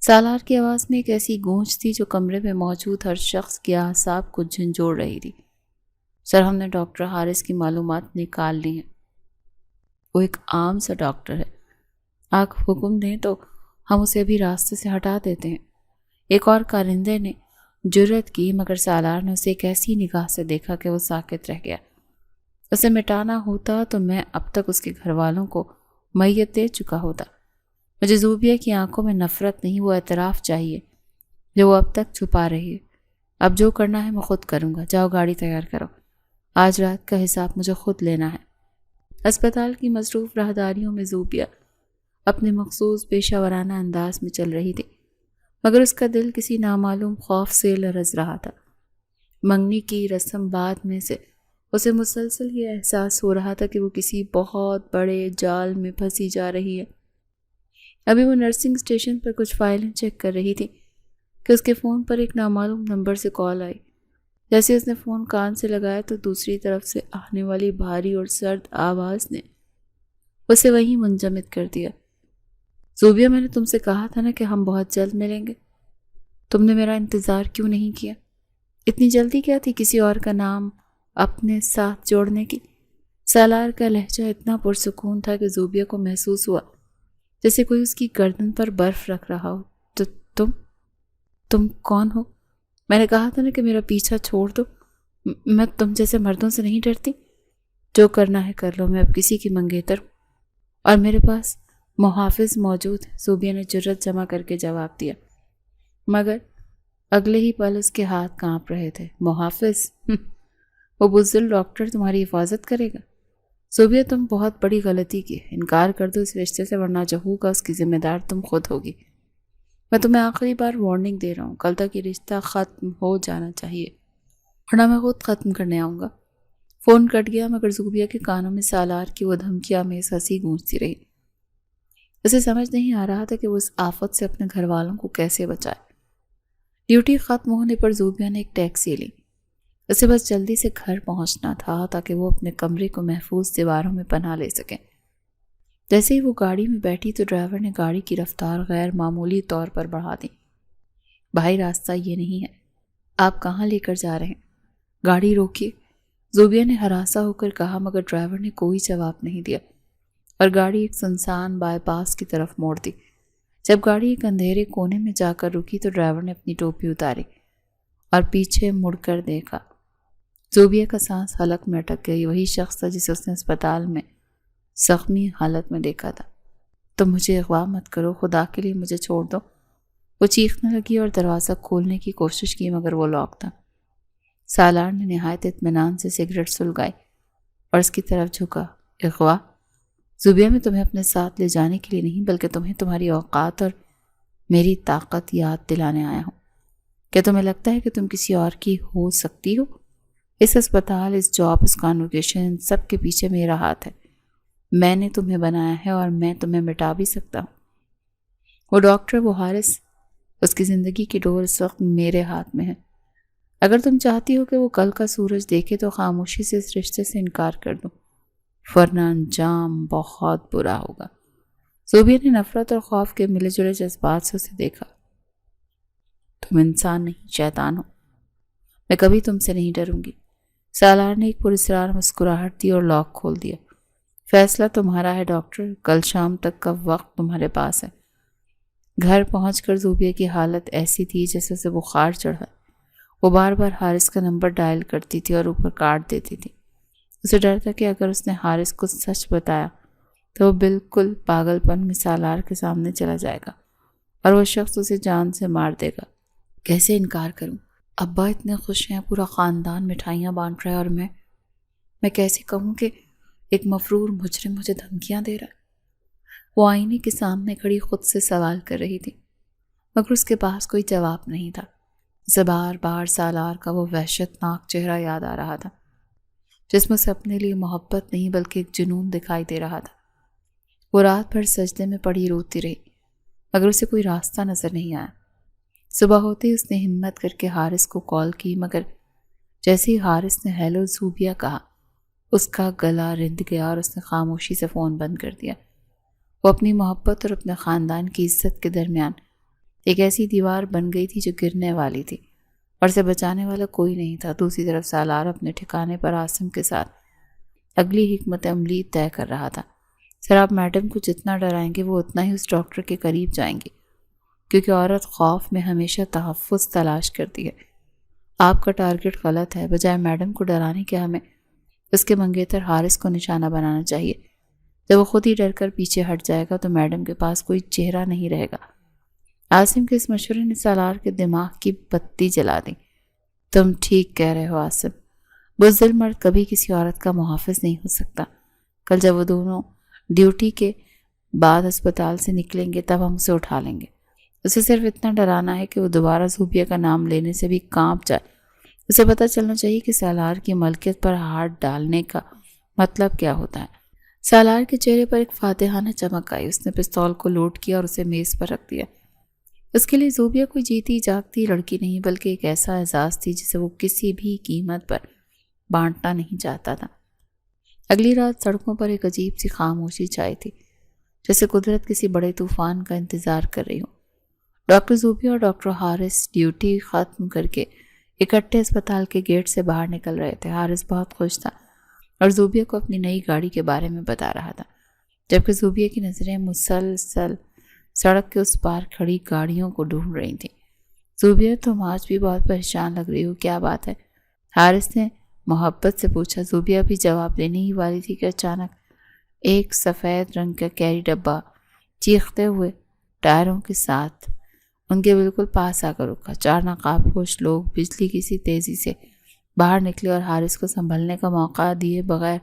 سالار کی آواز میں ایک ایسی گونج تھی جو کمرے میں موجود ہر شخص کے اعصاب کو جھنجھوڑ رہی تھی۔ سر، ہم نے ڈاکٹر حارث کی معلومات نکال لی ہیں، وہ ایک عام سا ڈاکٹر ہے، آپ حکم دیں تو ہم اسے بھی راستے سے ہٹا دیتے ہیں۔ ایک اور کارندے نے جرأت کی، مگر سالار نے اسے ایک ایسی نگاہ سے دیکھا کہ وہ ساکت رہ گیا۔ اسے مٹانا ہوتا تو میں اب تک اس کے گھر والوں کو میت دے چکا ہوتا۔ مجھے زوبیہ کی آنکھوں میں نفرت نہیں، وہ اعتراف چاہیے جو وہ اب تک چھپا رہی ہے۔ اب جو کرنا ہے میں خود کروں گا، جاؤ گاڑی تیار کرو، آج رات کا حساب مجھے خود لینا ہے۔ اسپتال کی مصروف راہداریوں میں زوبیہ اپنے مخصوص پیشہ ورانہ انداز میں چل رہی تھی، مگر اس کا دل کسی نامعلوم خوف سے لرز رہا تھا۔ منگنی کی رسم بعد میں سے اسے مسلسل یہ احساس ہو رہا تھا کہ وہ کسی بہت بڑے جال میں پھنسی جا رہی ہے۔ ابھی وہ نرسنگ اسٹیشن پر کچھ فائلیں چیک کر رہی تھی کہ اس کے فون پر ایک نامعلوم نمبر سے کال آئی۔ جیسے اس نے فون کان سے لگایا تو دوسری طرف سے آنے والی بھاری اور سرد آواز نے اسے وہیں منجمد کر دیا۔ زوبیہ، میں نے تم سے کہا تھا نا کہ ہم بہت جلد ملیں گے، تم نے میرا انتظار کیوں نہیں کیا؟ اتنی جلدی کیا تھی کسی اور کا نام اپنے ساتھ جوڑنے کی؟ سالار کا لہجہ اتنا پرسکون تھا کہ زوبیہ کو محسوس ہوا جیسے کوئی اس کی گردن پر برف رکھ رہا ہو۔ تو تم کون ہو؟ میں نے کہا تھا نا کہ میرا پیچھا چھوڑ دو، میں تم جیسے مردوں سے نہیں ڈرتی۔ جو کرنا ہے کر لو، میں اب کسی کی منگیتر ہوں اور میرے پاس محافظ موجود ہے، زوبیہ نے جرأت جمع کر کے جواب دیا، مگر اگلے ہی پل اس کے ہاتھ کانپ رہے تھے۔ محافظ؟ وہ بزدل ڈاکٹر تمہاری حفاظت کرے گا؟ زوبیہ، تم بہت بڑی غلطی کی، انکار کر دو اس رشتے سے، ورنہ جو ہوگا اس کی ذمہ دار تم خود ہوگی۔ میں تمہیں آخری بار وارننگ دے رہا ہوں، کل تک یہ رشتہ ختم ہو جانا چاہیے، ورنہ میں خود ختم کرنے آؤں گا۔ فون کٹ گیا، مگر زوبیہ کے کانوں میں سالار کی وہ دھمکیاں میں ہنسی گونجتی رہی۔ اسے سمجھ نہیں آ رہا تھا کہ وہ اس آفت سے اپنے گھر والوں کو کیسے بچائے۔ ڈیوٹی ختم ہونے پر زوبیہ نے ایک ٹیکسی لی۔ اسے بس جلدی سے گھر پہنچنا تھا تاکہ وہ اپنے کمرے کو محفوظ دیواروں میں پناہ لے سکیں۔ جیسے ہی وہ گاڑی میں بیٹھی تو ڈرائیور نے گاڑی کی رفتار غیر معمولی طور پر بڑھا دی۔ بھائی، راستہ یہ نہیں ہے، آپ کہاں لے کر جا رہے ہیں؟ گاڑی روکیے، زوبیہ نے ہراساں ہو کر کہا، مگر ڈرائیور نے کوئی جواب نہیں دیا اور گاڑی ایک سنسان بائی پاس کی طرف موڑ دی۔ جب گاڑی ایک اندھیرے کونے میں جا کر رکی تو ڈرائیور نے اپنی ٹوپی اتاری اور پیچھے مڑ کر دیکھا۔ زوبیہ کا سانس حلق میں اٹک گئی، وہی شخص تھا جسے اس نے اسپتال میں زخمی حالت میں دیکھا تھا۔ تم مجھے اغوا مت کرو، خدا کے لیے مجھے چھوڑ دو۔ وہ چیخنے لگی اور دروازہ کھولنے کی کوشش کی، مگر وہ لاک تھا۔ سالار نے نہایت اطمینان سے سگریٹ سلگائی اور اس کی طرف جھکا۔ اغوا؟ زوبیہ، میں تمہیں اپنے ساتھ لے جانے کے لیے نہیں بلکہ تمہیں تمہاری اوقات اور میری طاقت یاد دلانے آیا ہوں۔ کیا تمہیں لگتا ہے کہ تم کسی اور کی ہو سکتی ہو؟ اس اسپتال، اس جاب، اس کانوکیشن، سب کے پیچھے میرا ہاتھ ہے۔ میں نے تمہیں بنایا ہے اور میں تمہیں مٹا بھی سکتا ہوں۔ وہ ڈاکٹر، وہ حارث، اس کی زندگی کی ڈور اس وقت میرے ہاتھ میں ہے۔ اگر تم چاہتی ہو کہ وہ کل کا سورج دیکھے تو خاموشی سے اس رشتے سے انکار کر دو، ورنہ انجام بہت برا ہوگا۔ زوبیہ نے نفرت اور خوف کے ملے جلے جذبات سے اسے دیکھا۔ تم انسان نہیں، شیطان ہو، میں کبھی تم سے نہیں ڈروں گی۔ سالار نے ایک پراسرار مسکراہٹ دی اور لاک کھول دیا۔ فیصلہ تمہارا ہے ڈاکٹر، کل شام تک کا وقت تمہارے پاس ہے۔ گھر پہنچ کر زوبیہ کی حالت ایسی تھی جیسے اسے بخار چڑھا۔ وہ بار بار حارث کا نمبر ڈائل کرتی تھی اور اوپر کاٹ دیتی تھی۔ اسے ڈر تھا کہ اگر اس نے حارث کو سچ بتایا تو وہ بالکل پاگل پن میں سالار کے سامنے چلا جائے گا اور وہ شخص اسے جان سے مار دے گا۔ کیسے انکار کروں؟ ابا اتنے خوش ہیں، پورا خاندان مٹھائیاں بانٹ رہا ہے، اور میں کیسے کہوں کہ ایک مفرور مجرم مجھے دھمکیاں دے رہا ہے؟ وہ آئینے کے سامنے کھڑی خود سے سوال کر رہی تھی، مگر اس کے پاس کوئی جواب نہیں تھا۔ اسے بار بار سالار کا وہ وحشتناک چہرہ یاد آ رہا تھا، جس میں سے اپنے لیے محبت نہیں بلکہ ایک جنون دکھائی دے رہا تھا۔ وہ رات بھر سجدے میں پڑی روتی رہی، مگر اسے کوئی راستہ نظر نہیں آیا۔ صبح ہوتے ہی اس نے ہمت کر کے حارث کو کال کی، مگر جیسے ہی حارث نے ہیلو زوبیہ کہا، اس کا گلا رند گیا اور اس نے خاموشی سے فون بند کر دیا۔ وہ اپنی محبت اور اپنے خاندان کی عزت کے درمیان ایک ایسی دیوار بن گئی تھی جو گرنے والی تھی، اور اسے بچانے والا کوئی نہیں تھا۔ دوسری طرف سالار اپنے ٹھکانے پر عاصم کے ساتھ اگلی حکمت عملی طے کر رہا تھا۔ سر آپ میڈم کو جتنا ڈرائیں گے وہ اتنا ہی اس ڈاکٹر کے قریب جائیں گے، کیونکہ عورت خوف میں ہمیشہ تحفظ تلاش کرتی ہے۔ آپ کا ٹارگٹ غلط ہے، بجائے میڈم کو ڈرانے کے ہمیں اس کے منگیتر حارث کو نشانہ بنانا چاہیے۔ جب وہ خود ہی ڈر کر پیچھے ہٹ جائے گا تو میڈم کے پاس کوئی چہرہ نہیں رہے گا۔ عاصم کے اس مشورے نے سالار کے دماغ کی بتی جلا دی۔ تم ٹھیک کہہ رہے ہو عاصم، بزدل مرد کبھی کسی عورت کا محافظ نہیں ہو سکتا۔ کل جب وہ دونوں ڈیوٹی کے بعد اسپتال سے نکلیں گے تب ہم اسے اٹھا لیں گے۔ اسے صرف اتنا ڈرانا ہے کہ وہ دوبارہ زوبیہ کا نام لینے سے بھی کانپ جائے۔ اسے پتہ چلنا چاہیے کہ سالار کی ملکیت پر ہاتھ ڈالنے کا مطلب کیا ہوتا ہے۔ سالار کے چہرے پر ایک فاتحانہ چمک آئی۔ اس نے پستول کو لوڈ کیا اور اسے میز پر رکھ دیا۔ اس کے لیے زوبیہ کوئی جیتی جاگتی لڑکی نہیں بلکہ ایک ایسا اعزاز تھی جسے وہ کسی بھی قیمت پر بانٹنا نہیں چاہتا تھا۔ اگلی رات سڑکوں پر ایک عجیب سی خاموشی چھائی تھی، جیسے قدرت کسی بڑے طوفان کا انتظار کر رہی ہو۔ ڈاکٹر زوبیہ اور ڈاکٹر حارث ڈیوٹی ختم کر کے اکٹھے اسپتال کے گیٹ سے باہر نکل رہے تھے۔ حارث بہت خوش تھا اور زوبیہ کو اپنی نئی گاڑی کے بارے میں بتا رہا تھا، جبکہ زوبیہ کی نظریں مسلسل سڑک کے اس پار کھڑی گاڑیوں کو ڈھونڈ رہی تھیں۔ زوبیہ تم آج بھی بہت پریشان لگ رہی ہو، کیا بات ہے؟ حارث نے محبت سے پوچھا۔ زوبیہ بھی جواب دینے ہی والی تھی کہ اچانک ایک سفید رنگ کا کیری ڈبہ چیختے ہوئے ٹائروں کے ساتھ ان کے بالکل پاس آ کر رکا۔ چار نقاب پوش لوگ بجلی کی سی تیزی سے باہر نکلے اور حارث کو سنبھلنے کا موقع دیے بغیر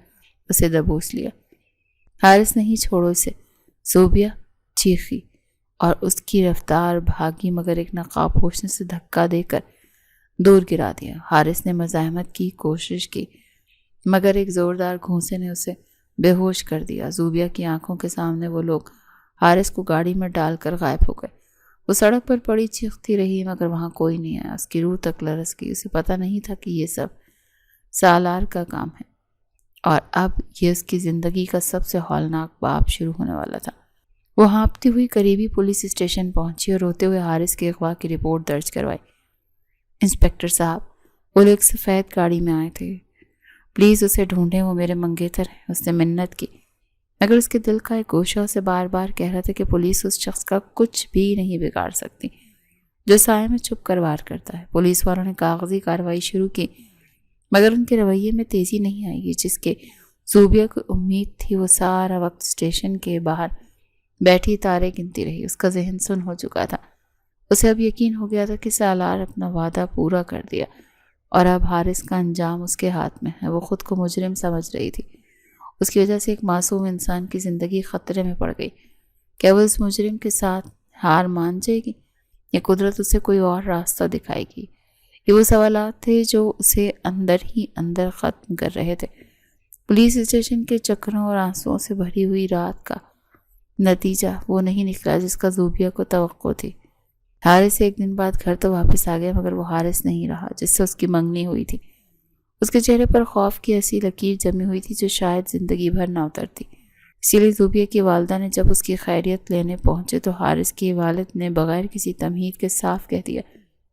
اسے دبوس لیا۔ حارث نہیں چھوڑو اسے، زوبیہ چیخی اور اس کی رفتار بھاگی، مگر ایک نقاب پوش نے اسے دھکا دے کر دور گرا دیا۔ حارث نے مزاحمت کی کوشش کی، مگر ایک زوردار گھونسے نے اسے بے ہوش کر دیا۔ زوبیہ کی آنکھوں کے سامنے وہ لوگ حارث کو گاڑی میں ڈال کر غائب ہو گئے۔ وہ سڑک پر پڑی چیختی رہی مگر وہاں کوئی نہیں آیا۔ اس کی روح تک لرز گئی۔ اسے پتہ نہیں تھا کہ یہ سب سالار کا کام ہے اور اب یہ اس کی زندگی کا سب سے ہولناک باب شروع ہونے والا تھا۔ وہ ہانپتی ہوئی قریبی پولیس اسٹیشن پہنچی اور روتے ہوئے حارث کے اغوا کی رپورٹ درج کروائی۔ انسپکٹر صاحب، وہ لوگ سفید گاڑی میں آئے تھے، پلیز اسے ڈھونڈیں، وہ میرے منگیتر ہیں۔ اس نے منت کی، مگر اس کے دل کا ایک گوشہ اسے بار بار کہہ رہا تھا کہ پولیس اس شخص کا کچھ بھی نہیں بگاڑ سکتی جو سائے میں چھپ کر وار کرتا ہے۔ پولیس والوں نے کاغذی کارروائی شروع کی، مگر ان کے رویے میں تیزی نہیں آئی۔ جس کے زوبیہ کو امید تھی وہ سارا وقت اسٹیشن کے باہر بیٹھی تارے گنتی رہی۔ اس کا ذہن سن ہو چکا تھا۔ اسے اب یقین ہو گیا تھا کہ سالار اپنا وعدہ پورا کر دیا اور اب حارث کا انجام اس کے ہاتھ میں ہے۔ وہ خود کو مجرم سمجھ رہی تھی، اس کی وجہ سے ایک معصوم انسان کی زندگی خطرے میں پڑ گئی۔ کیا وہ اس مجرم کے ساتھ ہار مان جائے گی یا قدرت اسے کوئی اور راستہ دکھائے گی؟ یہ وہ سوالات تھے جو اسے اندر ہی اندر ختم کر رہے تھے۔ پولیس اسٹیشن کے چکروں اور آنسوؤں سے بھری ہوئی رات کا نتیجہ وہ نہیں نکلا جس کا زوبیہ کو توقع تھی۔ حارث ایک دن بعد گھر تو واپس آ گیا، مگر وہ حارث نہیں رہا جس سے اس کی منگنی ہوئی تھی۔ اس کے چہرے پر خوف کی ایسی لکیر جمی ہوئی تھی جو شاید زندگی بھر نہ اترتی۔ اسی لیے زوبیہ کی والدہ نے جب اس کی خیریت لینے پہنچے تو حارث کے والد نے بغیر کسی تمہید کے صاف کہہ دیا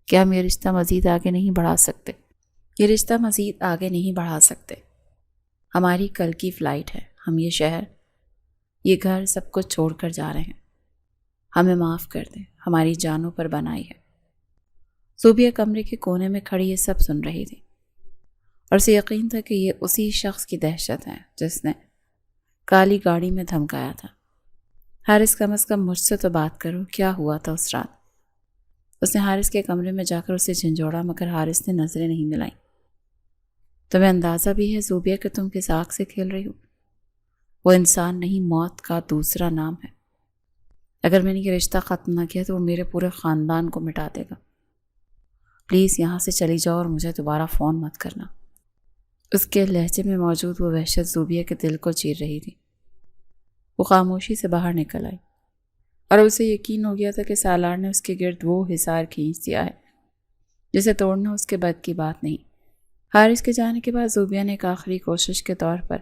کہ ہم یہ رشتہ مزید آگے نہیں بڑھا سکتے۔ ہماری کل کی فلائٹ ہے، ہم یہ شہر، یہ گھر سب کچھ چھوڑ کر جا رہے ہیں، ہمیں معاف کر دیں، ہماری جانوں پر بنائی ہے۔ زوبیہ کمرے کے کونے میں کھڑی یہ سب سن رہی تھی اور اسے یقین تھا کہ یہ اسی شخص کی دہشت ہے جس نے کالی گاڑی میں دھمکایا تھا۔ حارث کم از کم مجھ سے تو بات کرو، کیا ہوا تھا اس رات؟ اس نے حارث کے کمرے میں جا کر اسے جھنجھوڑا، مگر حارث نے نظریں نہیں ملائیں۔ تمہیں اندازہ بھی ہے زوبیہ کہ تم کس آگ سے کھیل رہی ہو؟ وہ انسان نہیں، موت کا دوسرا نام ہے۔ اگر میں نے یہ رشتہ ختم نہ کیا تو وہ میرے پورے خاندان کو مٹا دے گا۔ پلیز یہاں سے چلی جاؤ اور مجھے دوبارہ فون مت کرنا۔ اس کے لہجے میں موجود وہ وحشت زوبیہ کے دل کو چیر رہی تھی۔ وہ خاموشی سے باہر نکل آئی اور اسے یقین ہو گیا تھا کہ سالار نے اس کے گرد وہ حصار کھینچ دیا ہے جسے توڑنا اس کے بد کی بات نہیں۔ حارث کے جانے کے بعد زوبیہ نے ایک آخری کوشش کے طور پر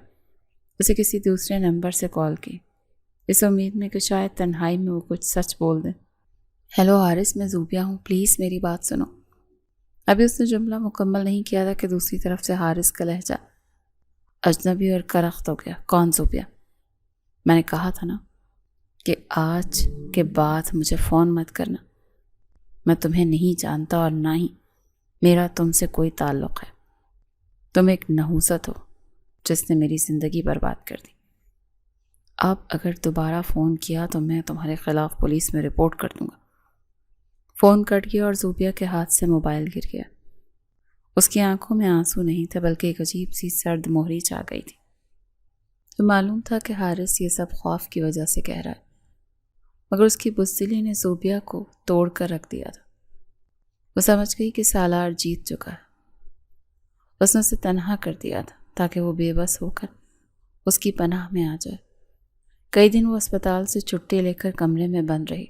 اسے کسی دوسرے نمبر سے کال کی، اس امید میں کہ شاید تنہائی میں وہ کچھ سچ بول دے۔ ہیلو حارث، میں زوبیہ ہوں، پلیز میری بات سنو۔ ابھی اس نے جملہ مکمل نہیں کیا تھا کہ دوسری طرف سے حارث کا لہجہ اجنبی اور کرخت ہو گیا۔ کون زوبیہ؟ میں نے کہا تھا نا کہ آج کے بعد مجھے فون مت کرنا۔ میں تمہیں نہیں جانتا اور نہ ہی میرا تم سے کوئی تعلق ہے۔ تم ایک نحوست ہو جس نے میری زندگی برباد کر دی۔ اب اگر دوبارہ فون کیا تو میں تمہارے خلاف پولیس میں رپورٹ کر دوں گا۔ فون کٹ گیا اور زوبیہ کے ہاتھ سے موبائل گر گیا۔ اس کی آنکھوں میں آنسو نہیں تھے بلکہ ایک عجیب سی سرد مہری چھا گئی تھی۔ تو معلوم تھا کہ حارث یہ سب خوف کی وجہ سے کہہ رہا ہے، مگر اس کی بزدلی نے زوبیہ کو توڑ کر رکھ دیا تھا۔ وہ سمجھ گئی کہ سالار جیت چکا ہے۔ اس نے اسے تنہا کر دیا تھا تاکہ وہ بے بس ہو کر اس کی پناہ میں آ جائے۔ کئی دن وہ اسپتال سے چھٹی لے کر کمرے میں بند رہی۔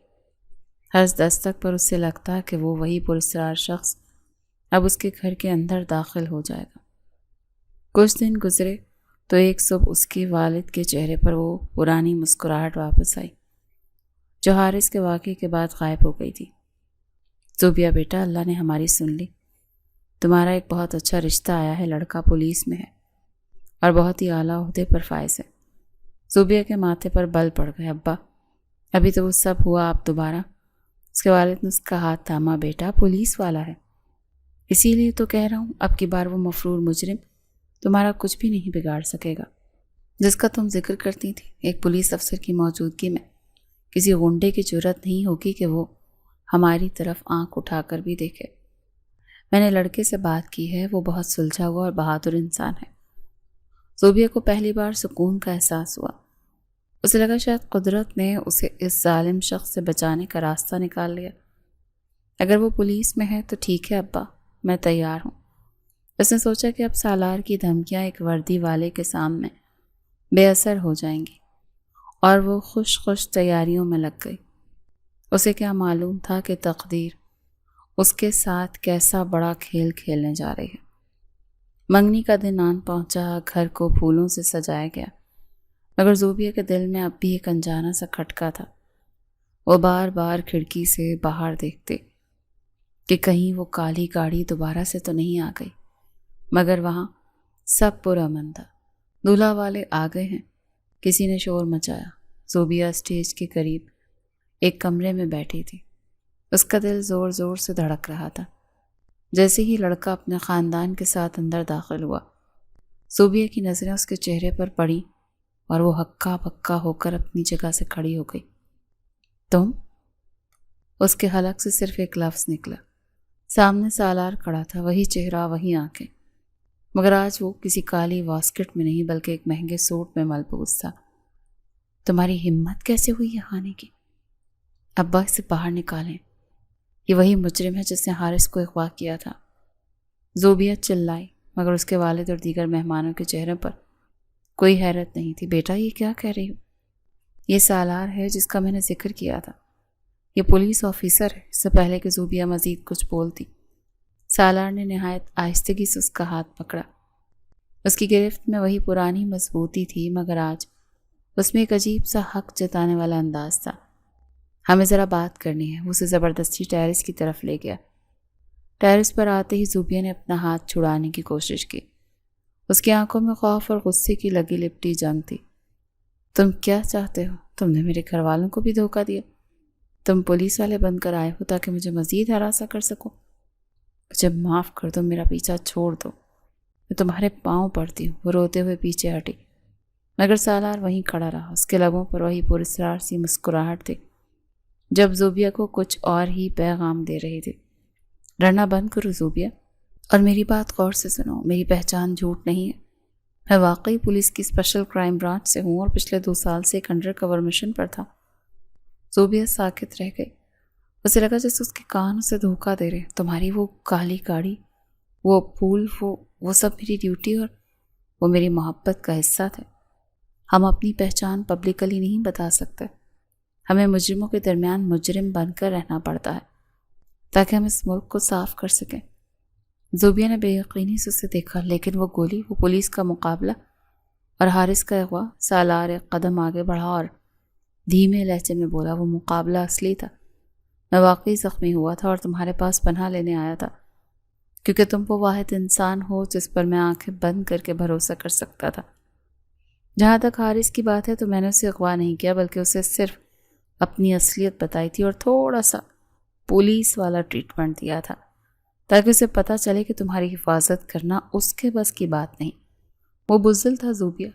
ہر دستک پر اس سے لگتا کہ وہ وہی پراسرار شخص اب اس کے گھر کے اندر داخل ہو جائے گا۔ کچھ دن گزرے تو ایک صبح اس کے والد کے چہرے پر وہ پرانی مسکراہٹ واپس آئی جو حارث کے واقعے کے بعد غائب ہو گئی تھی۔ زوبیہ بیٹا، اللہ نے ہماری سن لی۔ تمہارا ایک بہت اچھا رشتہ آیا ہے، لڑکا پولیس میں ہے اور بہت ہی اعلیٰ عہدے پر فائز ہے۔ زوبیہ کے ماتھے پر بل پڑ گئے۔ ابا، ابھی تو وہ سب ہوا، آپ دوبارہ؟ اس کے والد نے اس کا ہاتھ تھاما۔ بیٹا، پولیس والا ہے، اسی لیے تو کہہ رہا ہوں اب کی بار وہ مفرور مجرم تمہارا کچھ بھی نہیں بگاڑ سکے گا جس کا تم ذکر کرتی تھی۔ ایک پولیس افسر کی موجودگی میں کسی غنڈے کی جرت نہیں ہوگی کہ وہ ہماری طرف آنکھ اٹھا کر بھی دیکھے۔ میں نے لڑکے سے بات کی ہے، وہ بہت سلجھا ہوا اور بہادر انسان ہے۔ زوبیہ کو پہلی بار سکون کا احساس ہوا۔ اسے لگا شاید قدرت نے اسے اس ظالم شخص سے بچانے کا راستہ نکال لیا۔ اگر وہ پولیس میں ہے تو ٹھیک ہے ابا، میں تیار ہوں۔ اس نے سوچا کہ اب سالار کی دھمکیاں ایک وردی والے کے سامنے بے اثر ہو جائیں گی، اور وہ خوش خوش تیاریوں میں لگ گئی۔ اسے کیا معلوم تھا کہ تقدیر اس کے ساتھ کیسا بڑا کھیل کھیلنے جا رہی ہے۔ منگنی کا دن آن پہنچا، گھر کو پھولوں سے سجایا گیا، مگر زوبیہ کے دل میں اب بھی ایک انجانا سا کھٹکا تھا۔ وہ بار بار کھڑکی سے باہر دیکھتے کہ کہیں وہ کالی گاڑی دوبارہ سے تو نہیں آ گئی، مگر وہاں سب پرامن تھا۔ دولہا والے آ گئے ہیں، کسی نے شور مچایا۔ زوبیہ اسٹیج کے قریب ایک کمرے میں بیٹھی تھی۔ اس کا دل زور زور سے دھڑک رہا تھا۔ جیسے ہی لڑکا اپنے خاندان کے ساتھ اندر داخل ہوا، زوبیہ کی نظریں اس کے چہرے پر پڑی اور وہ ہکا بکا ہو کر اپنی جگہ سے کھڑی ہو گئی۔ تم؟ اس کے حلق سے صرف ایک لفظ نکلا۔ سامنے سالار کھڑا تھا، وہی چہرہ، وہی آنکھیں، مگر آج وہ کسی کالی واسکٹ میں نہیں بلکہ ایک مہنگے سوٹ میں ملبوس تھا۔ تمہاری ہمت کیسے ہوئی یہ آنے کی؟ ابا، اسے باہر نکالیں، یہ وہی مجرم ہے جس نے حارث کو اغوا کیا تھا۔ زوبیہ چلائی، مگر اس کے والد اور دیگر مہمانوں کے چہرے پر کوئی حیرت نہیں تھی۔ بیٹا، یہ کیا کہہ رہی ہو؟ یہ سالار ہے جس کا میں نے ذکر کیا تھا، یہ پولیس آفیسر ہے۔ اس سے پہلے کہ زوبیہ مزید کچھ بولتی، سالار نے نہایت آہستگی سے اس کا ہاتھ پکڑا۔ اس کی گرفت میں وہی پرانی مضبوطی تھی، مگر آج اس میں ایک عجیب سا حق جتانے والا انداز تھا۔ ہمیں ذرا بات کرنی ہے۔ وہ اسے زبردستی ٹیرس کی طرف لے گیا۔ ٹیرس پر آتے ہی زوبیہ نے اپنا ہاتھ چھڑانے کی کوشش کی۔ اس کی آنکھوں میں خوف اور غصے کی لگی لپٹی جنگ تھی۔ تم کیا چاہتے ہو؟ تم نے میرے گھر والوں کو بھی دھوکہ دیا۔ تم پولیس والے بن کر آئے ہو تاکہ مجھے مزید ہراساں کر سکو۔ مجھے معاف کر دو، میرا پیچھا چھوڑ دو، میں تمہارے پاؤں پڑتی ہوں۔ وہ روتے ہوئے پیچھے ہٹی۔ مگر سالار وہیں کھڑا رہا، اس کے لبوں پر وہی پراسرار سی مسکراہٹ تھی جب زوبیہ کو کچھ اور ہی پیغام دے رہی تھی۔ ڈرنا بند کرو زوبیہ، اور میری بات غور سے سنو، میری پہچان جھوٹ نہیں ہے، میں واقعی پولیس کی اسپیشل کرائم برانچ سے ہوں اور پچھلے 2 سال سے ایک انڈر کور مشن پر تھا۔ زوبیہ ساکت رہ گئی، اسے لگا جیسے اس کے کان اسے دھوکہ دے رہے۔ تمہاری وہ کالی گاڑی، وہ پھول، وہ سب میری ڈیوٹی اور وہ میری محبت کا حصہ تھے۔ ہم اپنی پہچان پبلکلی نہیں بتا سکتے، ہمیں مجرموں کے درمیان مجرم بن کر رہنا پڑتا ہے تاکہ ہم اس ملک کو صاف کر سکیں۔ زوبیہ نے بے یقینی سے اسے دیکھا، لیکن وہ گولی، وہ پولیس کا مقابلہ اور حارث کا اغوا۔ سالار ایک قدم آگے بڑھا اور دھیمے لہجے میں بولا، وہ مقابلہ اصلی تھا، میں واقعی زخمی ہوا تھا اور تمہارے پاس پناہ لینے آیا تھا کیونکہ تم وہ واحد انسان ہو جس پر میں آنکھیں بند کر کے بھروسہ کر سکتا تھا۔ جہاں تک حارث کی بات ہے تو میں نے اسے اغوا نہیں کیا، بلکہ اسے صرف اپنی اصلیت بتائی تھی اور تھوڑا سا پولیس والا ٹریٹمنٹ دیا تھا تاکہ اسے پتہ چلے کہ تمہاری حفاظت کرنا اس کے بس کی بات نہیں۔ وہ بزدل تھا زوبیہ،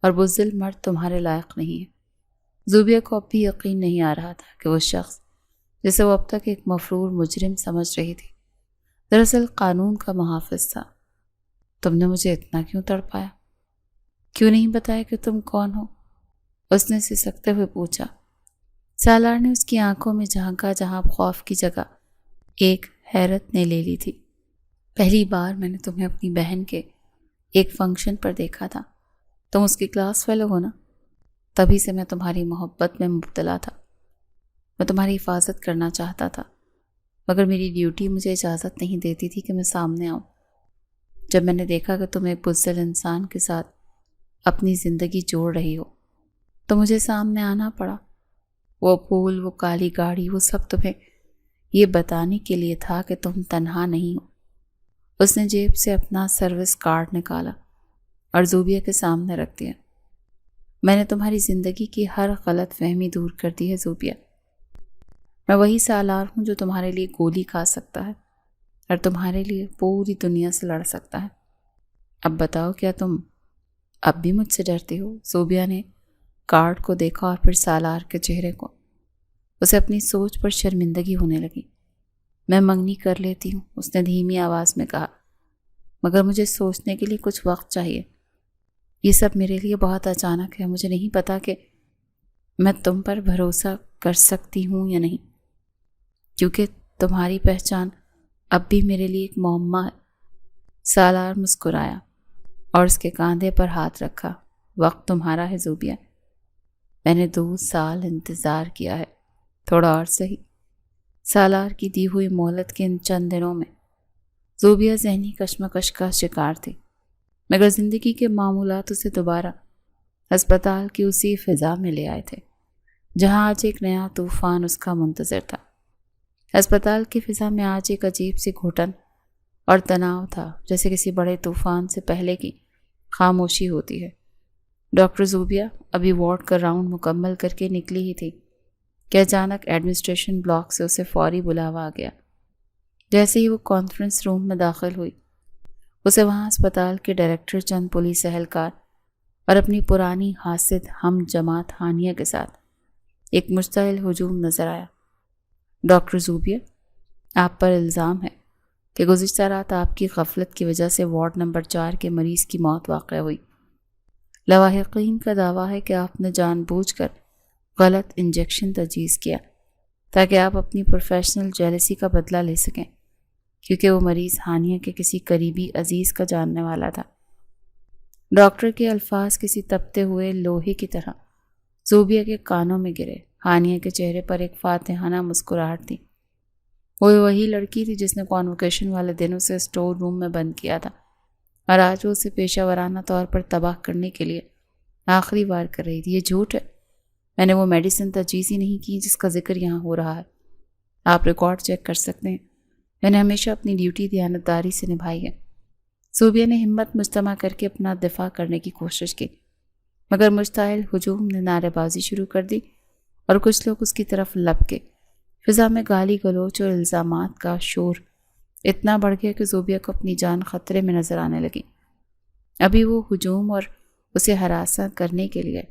اور بزدل مرد تمہارے لائق نہیں ہے۔ زوبیہ کو اب بھی یقین نہیں آ رہا تھا کہ وہ شخص جسے وہ اب تک ایک مفرور مجرم سمجھ رہی تھی دراصل قانون کا محافظ تھا۔ تم نے مجھے اتنا کیوں تڑپایا؟ کیوں نہیں بتایا کہ تم کون ہو؟ اس نے سسکتے ہوئے پوچھا۔ سالار نے اس کی آنکھوں میں جھانکا جہاں خوف کی جگہ ایک حیرت نے لے لی تھی۔ پہلی بار میں نے تمہیں اپنی بہن کے ایک فنکشن پر دیکھا تھا، تم اس کی کلاس فیلو ہو نا؟ تبھی سے میں تمہاری محبت میں مبتلا تھا، میں تمہاری حفاظت کرنا چاہتا تھا، مگر میری ڈیوٹی مجھے اجازت نہیں دیتی تھی کہ میں سامنے آؤں۔ جب میں نے دیکھا کہ تم ایک بزدل انسان کے ساتھ اپنی زندگی جوڑ رہی ہو تو مجھے سامنے آنا پڑا۔ وہ پھول، وہ کالی گاڑی، وہ سب تمہیں یہ بتانے کے لیے تھا کہ تم تنہا نہیں ہو۔ اس نے جیب سے اپنا سروس کارڈ نکالا اور زوبیہ کے سامنے رکھ دیا۔ میں نے تمہاری زندگی کی ہر غلط فہمی دور کر دی ہے زوبیہ، میں وہی سالار ہوں جو تمہارے لیے گولی کھا سکتا ہے اور تمہارے لیے پوری دنیا سے لڑ سکتا ہے۔ اب بتاؤ، کیا تم اب بھی مجھ سے ڈرتی ہو؟ زوبیہ نے کارڈ کو دیکھا اور پھر سالار کے چہرے کو۔ اسے اپنی سوچ پر شرمندگی ہونے لگی۔ میں منگنی کر لیتی ہوں، اس نے دھیمی آواز میں کہا، مگر مجھے سوچنے کے لیے کچھ وقت چاہیے۔ یہ سب میرے لیے بہت اچانک ہے، مجھے نہیں پتا کہ میں تم پر بھروسہ کر سکتی ہوں یا نہیں، کیونکہ تمہاری پہچان اب بھی میرے لیے ایک معمہ ہے۔ سالار مسکرایا اور اس کے کاندھے پر ہاتھ رکھا۔ وقت تمہارا ہے زوبیہ، میں نے 2 سال انتظار کیا ہے، تھوڑا اور صحیح۔ سالار کی دی ہوئی مہلت کے ان چند دنوں میں زوبیہ ذہنی کشمکش کا شکار تھی، مگر زندگی کے معمولات اسے دوبارہ ہسپتال کی اسی فضا میں لے آئے تھے جہاں آج ایک نیا طوفان اس کا منتظر تھا۔ ہسپتال کی فضا میں آج ایک عجیب سی گھٹن اور تناؤ تھا، جیسے کسی بڑے طوفان سے پہلے کی خاموشی ہوتی ہے۔ ڈاکٹر زوبیہ ابھی وارڈ کا راؤنڈ مکمل کر کے نکلی ہی تھی کہ اچانک ایڈمنسٹریشن بلاک سے اسے فوری بلاوا آ گیا۔ جیسے ہی وہ کانفرنس روم میں داخل ہوئی، اسے وہاں اسپتال کے ڈائریکٹر، چند پولیس اہلکار اور اپنی پرانی حاسد ہم جماعت ہانیہ کے ساتھ ایک مشتعل ہجوم نظر آیا۔ ڈاکٹر زوبیہ، آپ پر الزام ہے کہ گزشتہ رات آپ کی غفلت کی وجہ سے وارڈ نمبر 4 کے مریض کی موت واقع ہوئی۔ لواحقین کا دعویٰ ہے کہ آپ نے جان بوجھ کر غلط انجیکشن تجویز کیا تاکہ آپ اپنی پروفیشنل جیلسی کا بدلہ لے سکیں، کیونکہ وہ مریض ہانیہ کے کسی قریبی عزیز کا جاننے والا تھا۔ ڈاکٹر کے الفاظ کسی تپتے ہوئے لوہے کی طرح زوبیہ کے کانوں میں گرے۔ ہانیہ کے چہرے پر ایک فاتحانہ مسکراہٹ تھی۔ وہ وہی لڑکی تھی جس نے کانوکیشن والے دن اسے اسٹور روم میں بند کیا تھا، اور آج وہ اسے پیشہ ورانہ طور پر تباہ کرنے کے لیے آخری وار کر رہی تھی۔ یہ جھوٹ ہے، میں نے وہ میڈیسن تجویز ہی نہیں کی جس کا ذکر یہاں ہو رہا ہے۔ آپ ریکارڈ چیک کر سکتے ہیں، میں نے ہمیشہ اپنی ڈیوٹی دیانتداری سے نبھائی ہے۔ زوبیہ نے ہمت مجتمع کر کے اپنا دفاع کرنے کی کوشش کی، مگر مشتعل ہجوم نے نعرے بازی شروع کر دی اور کچھ لوگ اس کی طرف لپ کے۔ فضا میں گالی گلوچ اور الزامات کا شور اتنا بڑھ گیا کہ زوبیہ کو اپنی جان خطرے میں نظر آنے لگی۔ ابھی وہ ہجوم اور اسے ہراساں کرنے کے لیے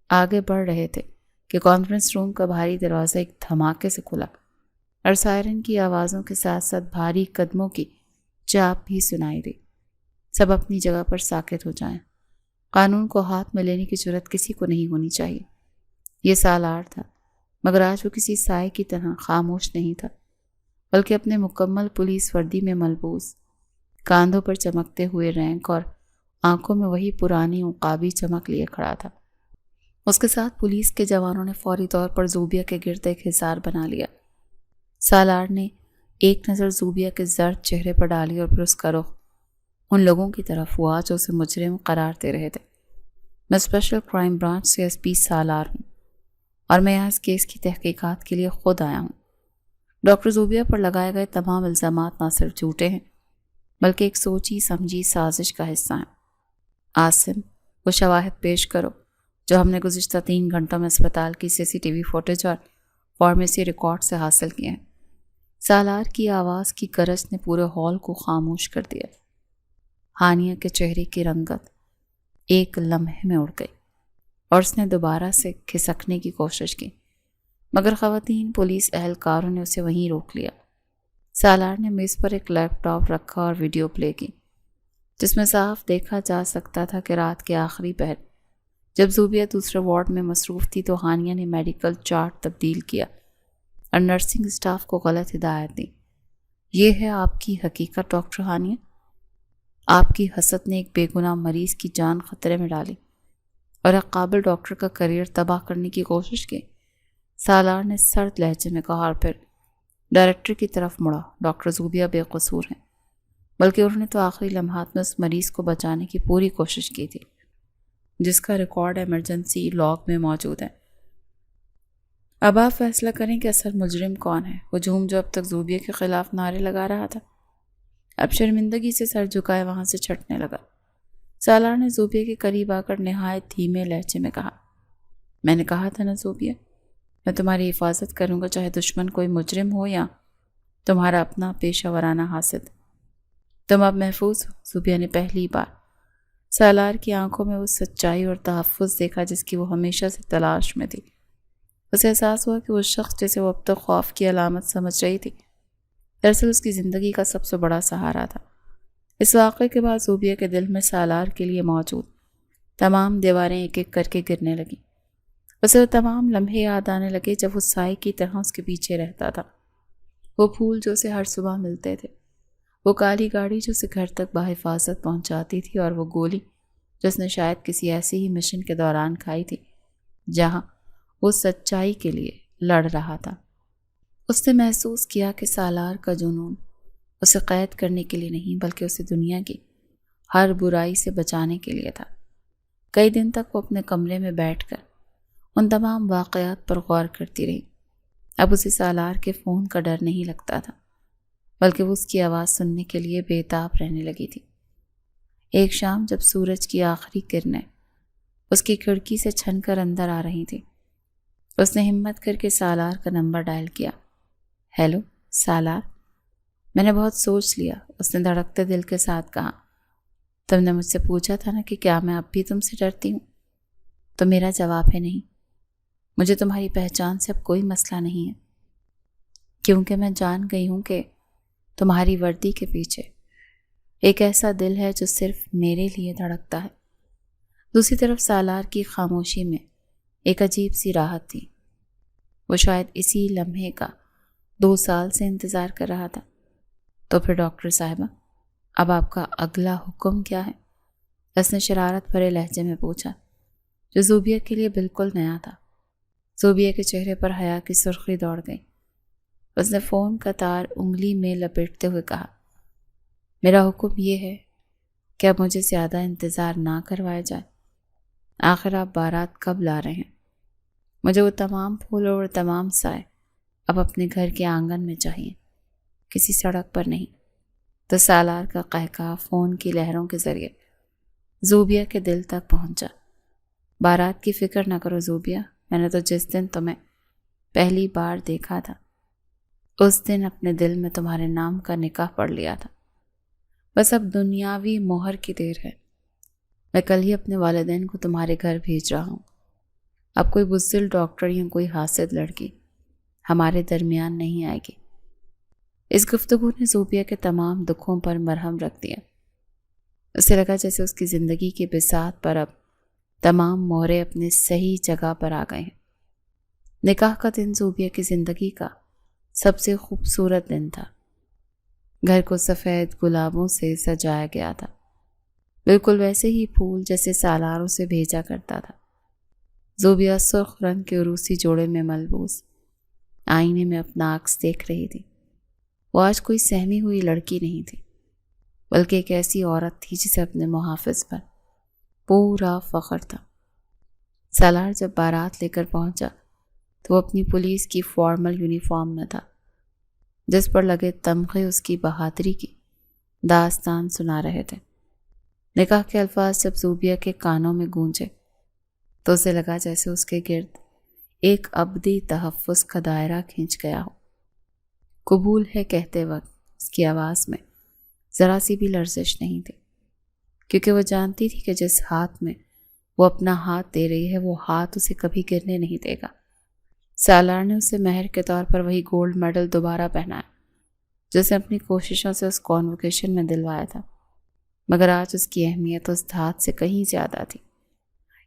آگے بڑھ رہے تھے کہ کانفرنس روم کا بھاری دروازہ ایک دھماکے سے کھلا اور سائرن کی آوازوں کے ساتھ ساتھ بھاری قدموں کی چاپ بھی سنائی دی۔ سب اپنی جگہ پر ساکت ہو جائیں۔ قانون کو ہاتھ میں لینے کی جرات کسی کو نہیں ہونی چاہیے۔ یہ سالار تھا، مگر آج وہ کسی سائے کی طرح خاموش نہیں تھا، بلکہ اپنے مکمل پولیس وردی میں ملبوس، کاندھوں پر چمکتے ہوئے رینک اور آنکھوں میں وہی پرانی عقابی چمک لیے کھڑا تھا۔ اس کے ساتھ پولیس کے جوانوں نے فوری طور پر زوبیہ کے گرد ایک حصار بنا لیا۔ سالار نے ایک نظر زوبیہ کے زرد چہرے پر ڈالی اور پھر اس کا رخ ان لوگوں کی طرف ہوا جو اسے مجرم قرار دے رہے تھے۔ میں اسپیشل کرائم برانچ سے SP سالار ہوں اور میں یہاں اس کیس کی تحقیقات کے لیے خود آیا ہوں۔ ڈاکٹر زوبیہ پر لگائے گئے تمام الزامات نہ صرف جھوٹے ہیں بلکہ ایک سوچی سمجھی سازش کا حصہ ہیں۔ عاصم، وہ شواہد پیش کرو جو ہم نے گزشتہ 3 گھنٹوں میں اسپتال کی CCTV فوٹیج اور فارمیسی ریکارڈ سے حاصل کیے ہیں۔ سالار کی آواز کی گرج نے پورے ہال کو خاموش کر دیا۔ ہانیہ کے چہرے کی رنگت ایک لمحے میں اڑ گئی اور اس نے دوبارہ سے کھسکنے کی کوشش کی، مگر خواتین پولیس اہلکاروں نے اسے وہیں روک لیا۔ سالار نے میز پر ایک لیپ ٹاپ رکھا اور ویڈیو پلے کی، جس میں صاف دیکھا جا سکتا تھا کہ رات کے آخری پہر جب زوبیہ دوسرے وارڈ میں مصروف تھی تو ہانیہ نے میڈیکل چارٹ تبدیل کیا اور نرسنگ اسٹاف کو غلط ہدایت دی۔ یہ ہے آپ کی حقیقت ڈاکٹر ہانیہ؟ آپ کی حسد نے ایک بے گناہ مریض کی جان خطرے میں ڈالی اور ایک قابل ڈاکٹر کا کریئر تباہ کرنے کی کوشش کی، سالار نے سرد لہجے میں کہا اور پھر ڈائریکٹر کی طرف مڑا۔ ڈاکٹر زوبیہ بے قصور ہیں، بلکہ انہوں نے تو آخری لمحات میں اس مریض کو بچانے کی پوری کوشش کی تھی جس کا ریکارڈ ایمرجنسی لاگ میں موجود ہے۔ اب آپ فیصلہ کریں کہ اصل مجرم کون ہے؟ ہجوم جو اب تک زوبیہ کے خلاف نعرے لگا رہا تھا اب شرمندگی سے سر جھکائے وہاں سے چھٹنے لگا۔ سالار نے زوبیہ کے قریب آ کر نہایت دھیمے لہجے میں کہا، میں نے کہا تھا نا زوبیہ، میں تمہاری حفاظت کروں گا چاہے دشمن کوئی مجرم ہو یا تمہارا اپنا پیشہ ورانہ حاسد۔ تم اب محفوظ ہو۔ زوبیہ نے پہلی بار سالار کی آنکھوں میں وہ سچائی اور تحفظ دیکھا جس کی وہ ہمیشہ سے تلاش میں تھی۔ اسے احساس ہوا کہ وہ شخص جسے وہ اب تک خوف کی علامت سمجھ رہی تھی دراصل اس کی زندگی کا سب سے بڑا سہارا تھا۔ اس واقعے کے بعد زوبیہ کے دل میں سالار کے لیے موجود تمام دیواریں ایک ایک کر کے گرنے لگیں۔ اسے وہ تمام لمحے یاد آنے لگے جب وہ سائے کی طرح اس کے پیچھے رہتا تھا، وہ پھول جو اسے ہر صبح ملتے تھے، وہ کالی گاڑی جو اسے گھر تک بحفاظت پہنچاتی تھی اور وہ گولی جو اس نے شاید کسی ایسے ہی مشن کے دوران کھائی تھی جہاں وہ سچائی کے لیے لڑ رہا تھا۔ اس نے محسوس کیا کہ سالار کا جنون اسے قید کرنے کے لیے نہیں بلکہ اسے دنیا کی ہر برائی سے بچانے کے لیے تھا۔ کئی دن تک وہ اپنے کمرے میں بیٹھ کر ان تمام واقعات پر غور کرتی رہی۔ اب اسے سالار کے فون کا ڈر نہیں لگتا تھا بلکہ وہ اس کی آواز سننے کے لیے بے تاب رہنے لگی تھی۔ ایک شام جب سورج کی آخری کرنیں اس کی کھڑکی سے چھن کر اندر آ رہی تھی، اس نے ہمت کر کے سالار کا نمبر ڈائل کیا۔ ہیلو سالار، میں نے بہت سوچ لیا، اس نے دھڑکتے دل کے ساتھ کہا۔ تم نے مجھ سے پوچھا تھا نا کہ کیا میں اب بھی تم سے ڈرتی ہوں؟ تو میرا جواب ہے نہیں۔ مجھے تمہاری پہچان سے اب کوئی مسئلہ نہیں ہے کیونکہ میں جان گئی ہوں کہ تمہاری وردی کے پیچھے ایک ایسا دل ہے جو صرف میرے لیے دھڑکتا ہے۔ دوسری طرف سالار کی خاموشی میں ایک عجیب سی راحت تھی۔ وہ شاید اسی لمحے کا 2 سال سے انتظار کر رہا تھا۔ تو پھر ڈاکٹر صاحبہ، اب آپ کا اگلا حکم کیا ہے؟ اس نے شرارت بھرے لہجے میں پوچھا جو زوبیہ کے لیے بالکل نیا تھا۔ زوبیہ کے چہرے پر حیا کی سرخی دوڑ گئی۔ اس نے فون کا تار انگلی میں لپیٹتے ہوئے کہا، میرا حکم یہ ہے کہ اب مجھے زیادہ انتظار نہ کروایا جائے۔ آخر آپ بارات کب لا رہے ہیں؟ مجھے وہ تمام پھول اور تمام سائے اب اپنے گھر کے آنگن میں چاہیے، کسی سڑک پر نہیں۔ تو سالار کا قہقہ فون کی لہروں کے ذریعے زوبیہ کے دل تک پہنچا۔ بارات کی فکر نہ کرو زوبیہ، میں نے تو جس دن تمہیں پہلی بار دیکھا تھا اس دن اپنے دل میں تمہارے نام کا نکاح پڑھ لیا تھا۔ بس اب دنیاوی مہر کی دیر ہے۔ میں کل ہی اپنے والدین کو تمہارے گھر بھیج رہا ہوں. اب کوئی بزدل ڈاکٹر یا کوئی حاسد لڑکی ہمارے درمیان نہیں آئے گی. اس گفتگو نے زوبیہ کے تمام دکھوں پر مرہم رکھ دیا. اسے لگا جیسے اس کی زندگی کی بساط پر اب تمام مہرے اپنے صحیح جگہ پر آ گئے ہیں. نکاح کا دن زوبیہ کی زندگی کا سب سے خوبصورت دن تھا. گھر کو سفید گلابوں سے سجایا گیا تھا، بالکل ویسے ہی پھول جیسے سالاروں سے بھیجا کرتا تھا. زوبیہ سرخ رنگ کے عروسی جوڑے میں ملبوس آئینے میں اپنا عکس دیکھ رہی تھی. وہ آج کوئی سہمی ہوئی لڑکی نہیں تھی، بلکہ ایک ایسی عورت تھی جسے اپنے محافظ پر پورا فخر تھا. سالار جب بارات لے کر پہنچا تو وہ اپنی پولیس کی فارمل یونیفارم میں تھا، جس پر لگے تمغے اس کی بہادری کی داستان سنا رہے تھے. نکاح کے الفاظ جب زوبیہ کے کانوں میں گونجے تو اسے لگا جیسے اس کے گرد ایک ابدی تحفظ کا دائرہ کھینچ گیا ہو. قبول ہے کہتے وقت اس کی آواز میں ذرا سی بھی لرزش نہیں تھی، کیونکہ وہ جانتی تھی کہ جس ہاتھ میں وہ اپنا ہاتھ دے رہی ہے وہ ہاتھ اسے کبھی گرنے نہیں دے گا. سالار نے اسے مہر کے طور پر وہی گولڈ میڈل دوبارہ پہنایا جسے اپنی کوششوں سے اس کانوکیشن میں دلوایا تھا، مگر آج اس کی اہمیت اس دھات سے کہیں زیادہ تھی.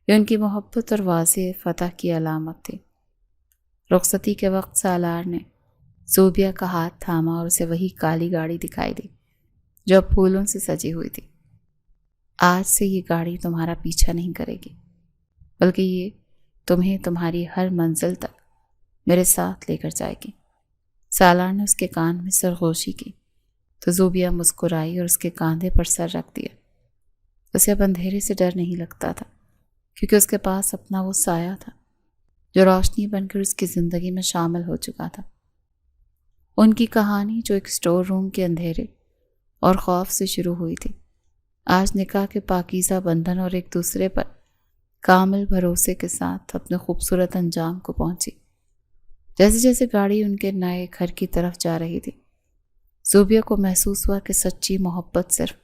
یہ ان کی محبت اور واضح فتح کی علامت تھی. رخصتی کے وقت سالار نے زوبیہ کا ہاتھ تھاما اور اسے وہی کالی گاڑی دکھائی دی جو اب پھولوں سے سجی ہوئی تھی. آج سے یہ گاڑی تمہارا پیچھا نہیں کرے گی، بلکہ یہ تمہیں تمہاری ہر منزل تک میرے ساتھ لے کر جائے گی. سالار نے اس کے کان میں سرگوشی کی تو زوبیہ مسکرائی اور اس کے کاندھے پر سر رکھ دیا. اسے اب اندھیرے سے ڈر نہیں لگتا تھا، کیونکہ اس کے پاس اپنا وہ سایہ تھا جو روشنی بن کر اس کی زندگی میں شامل ہو چکا تھا. ان کی کہانی جو ایک اسٹور روم کے اندھیرے اور خوف سے شروع ہوئی تھی، آج نکاح کے پاکیزہ بندھن اور ایک دوسرے پر کامل بھروسے کے ساتھ اپنے خوبصورت انجام کو پہنچی. جیسے جیسے گاڑی ان کے نئے گھر کی طرف جا رہی تھی، زوبیہ کو محسوس ہوا کہ سچی محبت صرف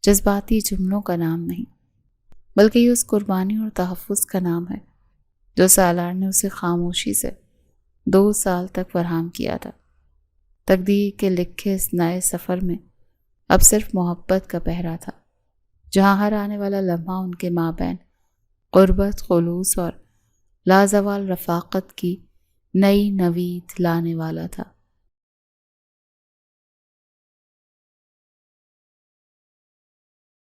جذباتی جملوں کا نام نہیں، بلکہ یہ اس قربانی اور تحفظ کا نام ہے جو سالار نے اسے خاموشی سے 2 سال تک فراہم کیا تھا. تقدیر کے لکھے اس نئے سفر میں اب صرف محبت کا پہرا تھا، جہاں ہر آنے والا لمحہ ان کے مابین قربت، خلوص اور لازوال رفاقت کی نئی نوید لانے والا تھا.